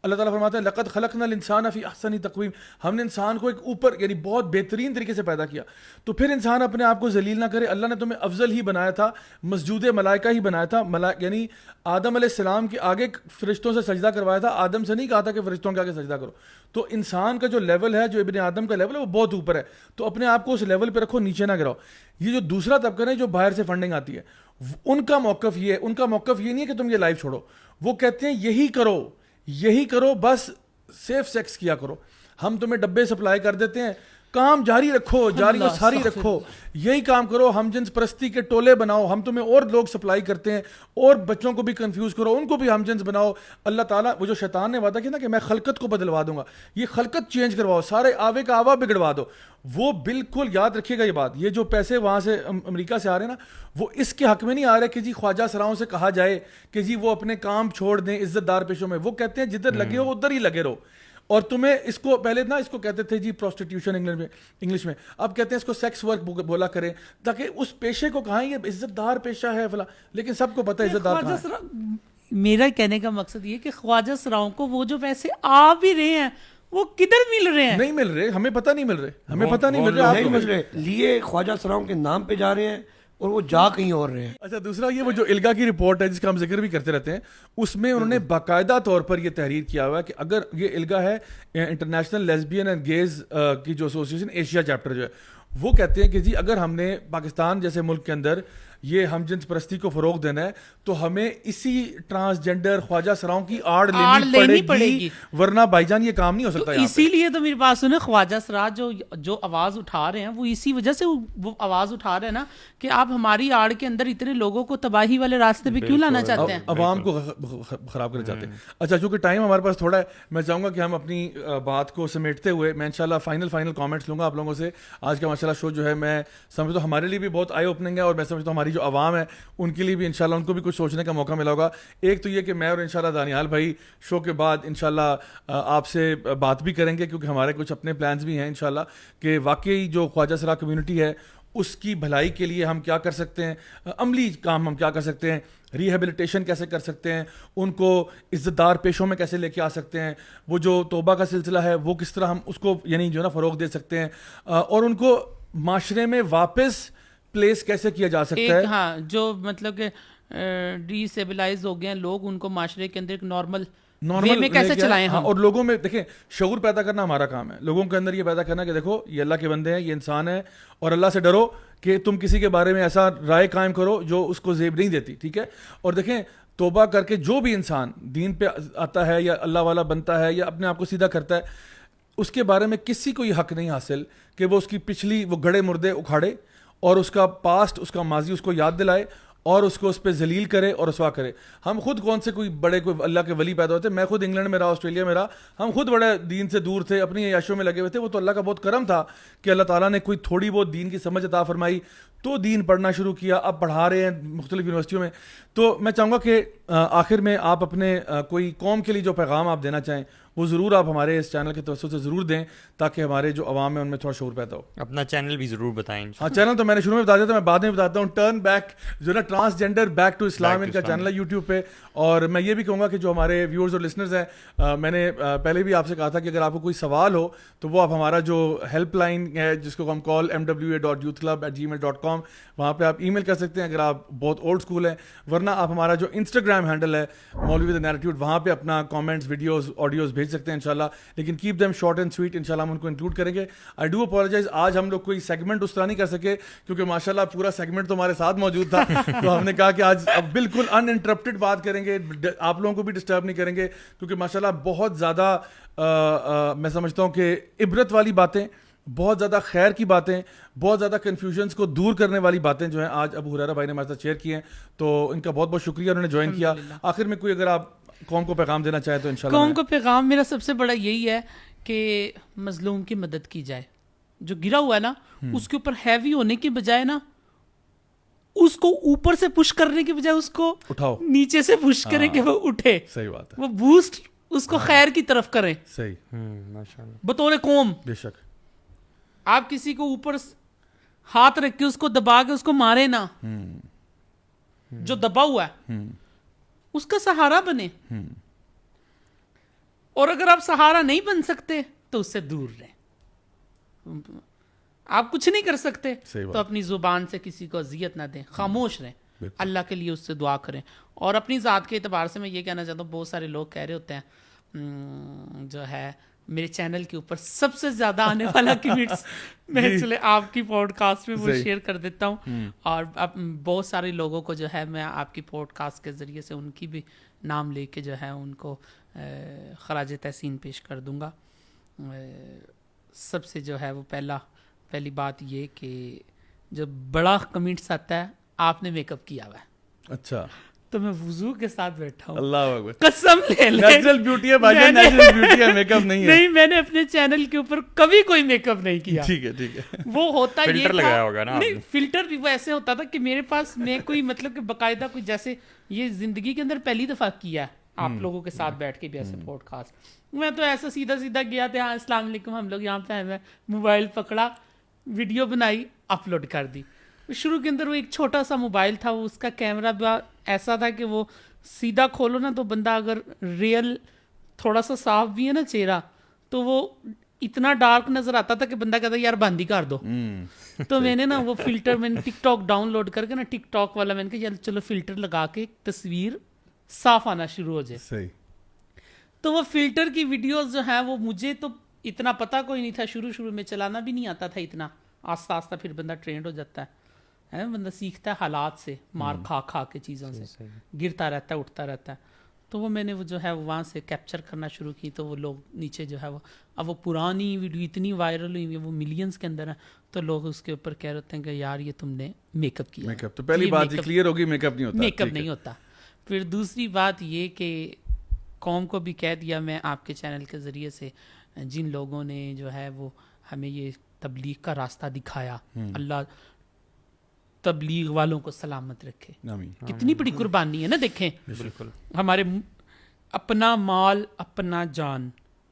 اللہ تعالیٰ فرماتے ہیں لقد خلقنا الانسان فی احسن تقویم, ہم نے انسان کو ایک اوپر یعنی بہت بہترین طریقے سے پیدا کیا. تو پھر انسان اپنے آپ کو ذلیل نہ کرے. اللہ نے تمہیں افضل ہی بنایا تھا, مسجود ملائکہ ہی بنایا تھا, یعنی آدم علیہ السلام کے آگے فرشتوں سے سجدہ کروایا تھا, آدم سے نہیں کہا تھا کہ فرشتوں کے آگے سجدہ کرو. تو انسان کا جو لیول ہے, جو ابن آدم کا لیول ہے, وہ بہت اوپر ہے. تو اپنے آپ کو اس لیول پہ رکھو, نیچے نہ گراؤ. یہ جو دوسرا طبقہ ہے جو باہر سے فنڈنگ آتی ہے, ان کا موقف یہ ہے, ان کا موقف یہ نہیں ہے کہ تم یہ لائف چھوڑو. وہ کہتے ہیں یہی کرو, بس سیف سیکس کیا کرو, ہم تمہیں ڈبے سپلائی کر دیتے ہیں, کام جاری رکھو, جاری و ساری رکھو, یہی کام کرو, ہم جنس پرستی کے ٹولے بناؤ, ہم تمہیں اور لوگ سپلائی کرتے ہیں, اور بچوں کو بھی کنفیوز کرو, ان کو بھی ہم جنس بناؤ. اللہ تعالیٰ, وہ جو شیطان نے وعدہ کیا نا کہ میں خلقت کو بدلوا دوں گا, یہ خلقت چینج کرواؤ, سارے آوے کا آوا بگڑوا دو. وہ بالکل یاد رکھیے گا یہ بات, یہ جو پیسے وہاں سے امریکہ سے آ رہے ہیں نا, وہ اس کے حق میں نہیں آ رہے کہ جی خواجہ سراؤں سے کہا جائے کہ جی وہ اپنے کام چھوڑ دیں عزت دار پیشوں میں. وہ کہتے ہیں جدھر لگے ہو ادھر ہی لگے رہو. اور تمہیں اس کو پہلے نا اس کو کہتے تھے جی پروسٹیٹیوشن انگلش میں, اب کہتے ہیں اس کو سیکس ورک بولا کریں, تاکہ اس پیشے کو کہاں یہ عزت دار پیشہ ہے فلاں, لیکن سب کو پتہ ہے عزت دار کہاں ہے. میرا کہنے کا مقصد یہ کہ خواجہ سراؤں کو وہ جو پیسے آ بھی رہے ہیں وہ کدھر مل رہے ہیں؟ نہیں مل رہے, ہمیں پتہ نہیں مل رہے, ہمیں پتہ نہیں مل رہے, آپ نہیں کو مل رہے, لیے خواجہ سراؤں کے نام پہ جا رہے ہیں اور وہ جا کہیں اور رہے ہیں. اچھا دوسرا یہ وہ جو الگا کی رپورٹ ہے جس کا ہم ذکر بھی کرتے رہتے ہیں, اس میں انہوں نے باقاعدہ طور پر یہ تحریر کیا ہوا ہے کہ اگر یہ الگا ہے انٹرنیشنل لیسبین اینڈ گیز کی جو ایسوسیشن ایشیا چیپٹر جو ہے, وہ کہتے ہیں کہ جی اگر ہم نے پاکستان جیسے ملک کے اندر یہ ہم جنس پرستی کو فروغ دینا ہے تو ہمیں اسی ٹرانسجینڈر خواجہ سراؤں کی آڑ لینی پڑے گی, ورنہ بھائی جان یہ کام نہیں ہو سکتا. اسی لیے تو میری بات سنیں, خواجہ سراج جو آواز اٹھا رہے ہیں وہ اسی وجہ سے وہ آواز اٹھا رہے ہیں نا کہ آپ ہماری آڑ کے اندر اتنے لوگوں کو تباہی والے راستے پہ کیوں لانا چاہتے ہیں, عوام کو خراب کرنا چاہتے ہیں. اچھا چونکہ ٹائم ہمارے پاس تھوڑا ہے, میں چاہوں گا کہ ہم اپنی بات کو سمیٹتے ہوئے میں انشاءاللہ فائنل کامنٹس لوں گا آپ لوگوں سے. آج کا ماشاءاللہ شو جو ہے میں سمجھتا ہوں ہمارے لیے بھی بہت آئی اوپننگ ہے, اور میں سمجھتا ہوں ہماری جو عوام ہے ان کے لیے بھی انشاءاللہ ان کو بھی کچھ سوچنے کا موقع ملا ہوگا. ایک تو یہ کہ میں اور انشاءاللہ دانیال بھائی شو کے بعد انشاءاللہ آپ سے بات بھی کریں گے, کیونکہ ہمارے کچھ اپنے پلانز بھی ہیں انشاءاللہ کہ واقعی جو خواجہ سرا کمیونٹی ہے اس کی بھلائی کے لیے ہم کیا کر سکتے ہیں, عملی کام ہم کیا کر سکتے ہیں, ریہیبلیٹیشن کیسے کر سکتے ہیں, ان کو عزت دار پیشوں میں کیسے لے کے آ سکتے ہیں, وہ جو توبہ کا سلسلہ ہے وہ کس طرح ہم اس کو یعنی جو ہے نا فروغ دے سکتے ہیں, اور ان کو معاشرے میں واپس پلیس کیسے کیا جا سکتا ہے. ہاں جو مطلب کہ ڈی سیبلائز ہو گئے ہیں لوگ, ان کو معاشرے کے اندر ایک نارمل میں کیسے چلائیں ہم. اور لوگوں میں دیکھیں شعور پیدا کرنا ہمارا کام ہے, لوگوں کے اندر یہ پیدا کرنا کہ دیکھو یہ اللہ کے بندے ہیں, یہ انسان ہے, اور اللہ سے ڈرو کہ تم کسی کے بارے میں ایسا رائے قائم کرو جو اس کو زیب نہیں دیتی, ٹھیک ہے. اور دیکھیں توبہ کر کے جو بھی انسان دین پہ آتا ہے یا اللہ والا بنتا ہے یا اپنے آپ کو سیدھا کرتا ہے, اس کے بارے میں کسی کو یہ حق نہیں حاصل کہ وہ اس کی پچھلی وہ گڑے مردے اکھاڑے اور اس کا پاسٹ, اس کا ماضی اس کو یاد دلائے اور اس کو اس پہ ذلیل کرے اور رسوا کرے. ہم خود کون سے کوئی بڑے کوئی اللہ کے ولی پیدا ہوتے, میں خود انگلینڈ میں رہا, آسٹریلیا میں رہا, ہم خود بڑے دین سے دور تھے, اپنی عیاشوں میں لگے ہوئے تھے. وہ تو اللہ کا بہت کرم تھا کہ اللہ تعالیٰ نے کوئی تھوڑی بہت دین کی سمجھ عطا فرمائی تو دین پڑھنا شروع کیا, اب پڑھا رہے ہیں مختلف یونیورسٹیوں میں. تو میں چاہوں گا کہ آخر میں آپ اپنے کوئی قوم کے لیے جو پیغام آپ دینا چاہیں وہ ضرور آپ ہمارے اس چینل کے توسط سے ضرور دیں, تاکہ ہمارے جو عوام ہے ان میں تھوڑا شعور پیدا ہو. اپنا چینل بھی ضرور بتائیں. ہاں چینل تو میں نے شروع میں بتا دیا تھا, میں بعد میں بتاتا ہوں. ٹرن بیک جو نا ٹرانسجینڈر بیک ٹو اسلام ان کا چینل ہے یوٹیوب پہ. اور میں یہ بھی کہوں گا کہ جو ہمارے ویورز اور لسنرز ہیں, میں نے پہلے بھی آپ سے کہا تھا کہ اگر آپ کو کوئی سوال ہو تو وہ آپ ہمارا جو ہیلپ لائن ہے جس کو ہم کال mwa.youthclub@gmail.com, وہاں پہ آپ ای میل کر سکتے ہیں اگر آپ بہت اولڈ اسکول ہیں. ورنہ آپ ہمارا جو انسٹاگرام ہینڈل ہے مولوی دی نیریٹیوڈ, وہاں پہ اپنا کامنٹس ویڈیوز آڈیوز بھیج سکتے ہیں انشاءاللہ, لیکن keep them short and sweet. انشاءاللہ ہم ان کو انکلوڈ کریں گے. آئی ڈو اپولوجائز, آج ہم لوگ کوئی سیگمنٹ اس طرح نہیں کر سکے کیونکہ ماشاءاللہ پورا سیگمنٹ تو ہمارے ساتھ موجود تھا, تو ہم نے کہا کہ آج اب بالکل ان انٹرپٹڈ بات کریں گے, آپ لوگوں کو بھی ڈسٹرب نہیں کریں گے, کیونکہ ماشاءاللہ بہت زیادہ میں سمجھتا ہوں کہ عبرت والی باتیں, بہت زیادہ خیر کی باتیں, بہت زیادہ کنفیوژنس کو دور کرنے والی باتیں جو ہیں آج ابو ہریرہ بھائی نے ہمارے ساتھ شیئر کی ہیں, تو ان کا بہت بہت شکریہ, انہوں نے جوائن کیا. آخر میں کوئی اگر آپ قوم کو پیغام دینا چاہیں تو انشاءاللہ. قوم کو پیغام میرا سب سے بڑا یہی ہے کہ مظلوم کی مدد کی جائے, جو گرا ہوا ہے نا اس کے اوپر ہیوی ہونے کی بجائے نا اس کو اوپر سے پش کرنے کی بجائے اس کو اٹھاؤ, نیچے سے پش کریں کہ وہ اٹھے. صحیح بات ہے, وہ بوسٹ اس کو خیر کی طرف کریں. صحیح, ماشاءاللہ بطور قوم بے شک. آپ کسی کو اوپر ہاتھ رکھ کے اس کو دبا کے اس کو مارے نا, جو دبا ہوا ہے اس کا سہارا بنے, اور اگر آپ سہارا نہیں بن سکتے تو اس سے دور رہیں. آپ کچھ نہیں کر سکتے تو اپنی زبان سے کسی کو اذیت نہ دیں, خاموش رہیں, اللہ کے لیے اس سے دعا کریں. اور اپنی ذات کے اعتبار سے میں یہ کہنا چاہتا ہوں, بہت سارے لوگ کہہ رہے ہوتے ہیں جو ہے میرے چینل کے اوپر سب سے زیادہ آنے والا کمنٹس میں ایکچولی آپ کی پوڈ کاسٹ میں وہ شیئر کر دیتا ہوں, اور اب بہت سارے لوگوں کو جو ہے میں آپ کی پوڈ کاسٹ کے ذریعے سے ان کی بھی نام لے کے جو ہے ان کو خراج تحسین پیش کر دوں گا. سب سے جو ہے وہ پہلی بات یہ کہ جب بڑا کمنٹس آتا ہے آپ نے میک اپ کیا ہوا ہے اچھا تو میں وضو کے ساتھ بیٹھا ہوں, اللہ اکبر, قسم لے لے نیچرل بیوٹی ہے بھائی جان, نیچرل بیوٹی ہے, میک اپ نہیں ہے. نہیں, میں نے اپنے چینل کے اوپر کبھی کوئی میک اپ نہیں کیا. ٹھیک ہے ٹھیک ہے. وہ ہوتا یہ فلٹر لگایا ہوگا نا, نہیں فلٹر بھی وہ ایسے ہوتا تھا کہ میرے پاس میں کوئی مطلب کہ باقاعدہ کوئی جیسے یہ زندگی کے اندر پہلی دفعہ کیا ہے آپ لوگوں کے ساتھ بیٹھ کے بھی ایسے پوڈ کاسٹ, میں تو ایسا سیدھا گیا تھا, ہاں السلام علیکم ہم لوگ یہاں پہ ہیں, موبائل پکڑا, ویڈیو بنائی, اپلوڈ کر دی. شروع کے اندر وہ ایک چھوٹا سا موبائل تھا, وہ اس کا کیمرہ ایسا تھا کہ وہ سیدھا کھولو نا تو بندہ اگر ریئل تھوڑا سا صاف بھی ہے نا چہرہ تو وہ اتنا ڈارک نظر آتا تھا کہ بندہ کہتا یار بند ہی کر دو. تو میں نے نا وہ فلٹر, میں نے ٹک ٹاک ڈاؤن لوڈ کر کے نا, ٹک ٹاک والا میں نے کہا چلو فلٹر لگا کے تصویر صاف آنا شروع ہو جائے. صحیح. تو وہ فلٹر کی ویڈیوز جو ہیں وہ مجھے تو اتنا پتہ کوئی نہیں تھا, شروع میں چلانا بھی نہیں آتا تھا اتنا, آہستہ پھر بندہ ٹرینڈ ہو جاتا ہے, بندہ سیکھتا ہے حالات سے, مار کھا کے چیزوں سے, گرتا رہتا ہے اٹھتا رہتا ہے. تو وہ میں نے وہ جو ہے وہاں سے کیپچر کرنا شروع کی, تو وہ لوگ نیچے جو ہے وہ, اب وہ پرانی ویڈیو اتنی وائرل ہوئی, وہ ملینز کے اندر ہے, تو لوگ اس کے اوپر کہہ رہے ہیں کہ یار یہ تم نے میک اپ کیا. میک اپ تو پہلی بات کلیئر ہوگی, میک اپ نہیں ہوتا, میک اپ نہیں ہوتا. پھر دوسری بات یہ کہ قوم کو بھی کہہ دیا میں آپ کے چینل کے ذریعے سے, جن لوگوں نے جو ہے وہ ہمیں یہ تبلیغ کا راستہ دکھایا, اللہ تبلیغ والوں کو سلامت رکھے. کتنی بڑی قربانی ہے نا, دیکھیں بالکل ہمارے اپنا مال اپنا جان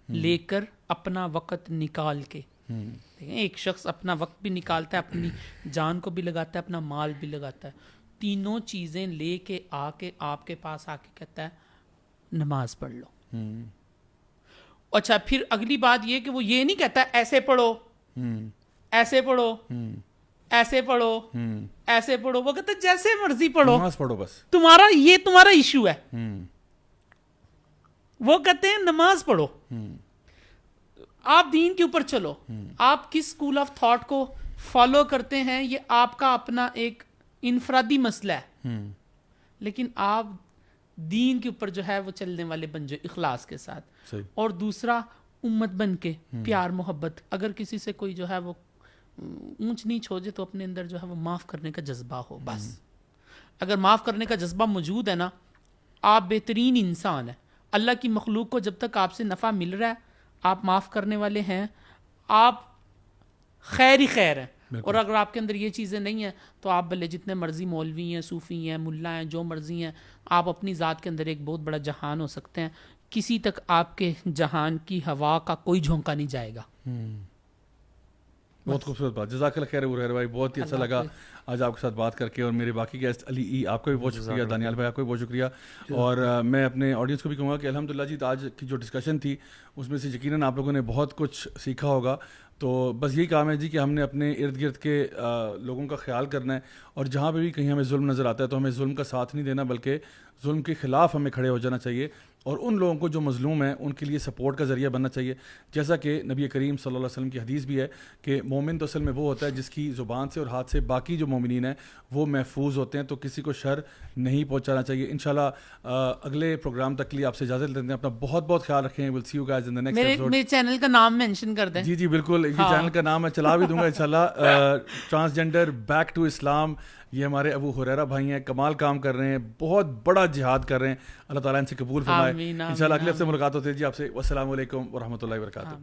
لے کر اپنا وقت نکال کے, دیکھیں ایک شخص اپنا وقت بھی نکالتا ہے, اپنی جان کو بھی لگاتا ہے, اپنا مال بھی لگاتا ہے, تینوں چیزیں لے کے آ کے آپ کے پاس آ کے کہتا ہے نماز پڑھ لو. اچھا پھر اگلی بات یہ کہ وہ یہ نہیں کہتا ایسے پڑھو ایسے پڑھو ایسے پڑھو ایسے پڑھو, وہ کہتا ہے جیسے مرضی پڑھو, نماز پڑھو بس, تمہارا ایشو ہے. وہ کہتے ہیں نماز پڑھو, آپ دین کے اوپر چلو, آپ کس اسکول آف تھاٹ کو فالو کرتے ہیں یہ آپ کا اپنا ایک انفرادی مسئلہ ہے, لیکن آپ دین کے اوپر جو ہے وہ چلنے والے بن جو اخلاص کے ساتھ. اور دوسرا امت بن کے پیار محبت, اگر کسی سے کوئی جو ہے وہ اونچ نیچ ہو جائے تو اپنے اندر جو ہے وہ معاف کرنے کا جذبہ ہو بس. اگر معاف کرنے کا جذبہ موجود ہے نا, آپ بہترین انسان ہیں. اللہ کی مخلوق کو جب تک آپ سے نفع مل رہا ہے, آپ معاف کرنے والے ہیں, آپ خیر ہی خیر ہیں. اور اگر آپ کے اندر یہ چیزیں نہیں ہیں تو آپ بھلے جتنے مرضی مولوی ہیں, صوفی ہیں, ملا ہیں, جو مرضی ہیں, آپ اپنی ذات کے اندر ایک بہت بڑا جہان ہو سکتے ہیں, کسی تک آپ کے جہان کی ہوا کا کوئی جھونکا نہیں جائے گا. بہت خوبصورت بات, جزاک اللہ خیر ہریرہ بھائی, بہت ہی اچھا لگا آج آپ کے ساتھ بات کر کے. اور میرے باقی گیسٹ علی ای آپ کا بھی بہت شکریہ, دانیال بھائی آپ کا بھی بہت شکریہ. اور میں اپنے آڈینس کو بھی کہوں گا کہ الحمدللہ جی آج کی جو ڈسکشن تھی اس میں سے یقیناً آپ لوگوں نے بہت کچھ سیکھا ہوگا. تو بس یہی کام ہے جی کہ ہم نے اپنے ارد گرد کے لوگوں کا خیال کرنا ہے, اور جہاں پہ بھی کہیں ہمیں ظلم نظر آتا ہے تو ہمیں ظلم کا ساتھ نہیں دینا, بلکہ ظلم کے خلاف ہمیں کھڑے ہو جانا چاہیے, اور ان لوگوں کو جو مظلوم ہیں ان کے لیے سپورٹ کا ذریعہ بننا چاہیے. جیسا کہ نبی کریم صلی اللہ علیہ وسلم کی حدیث بھی ہے کہ مومن تو اصل میں وہ ہوتا ہے جس کی زبان سے اور ہاتھ سے باقی جو مومنین ہیں وہ محفوظ ہوتے ہیں, تو کسی کو شر نہیں پہنچانا چاہیے. انشاءاللہ اگلے پروگرام تک کے لیے آپ سے اجازت لیتے ہیں, اپنا بہت بہت خیال رکھیں. Will see you guys in the next episode. میرے چینل کا نام مینشن کر دیں. جی جی بالکل, یہ چینل کا نام میں چلا بھی دوں گا انشاءاللہ. ٹرانسجینڈر بیک ٹو اسلام, یہ ہمارے ابو ہریرہ بھائی ہیں, کمال کام کر رہے ہیں, بہت بڑا جہاد کر رہے ہیں, اللہ تعالیٰ ان سے قبول فرمائے. انشاءاللہ اگلے ہفتے ملاقات ہوتی ہے جی آپ سے. والسلام علیکم ورحمۃ اللہ وبرکاتہ.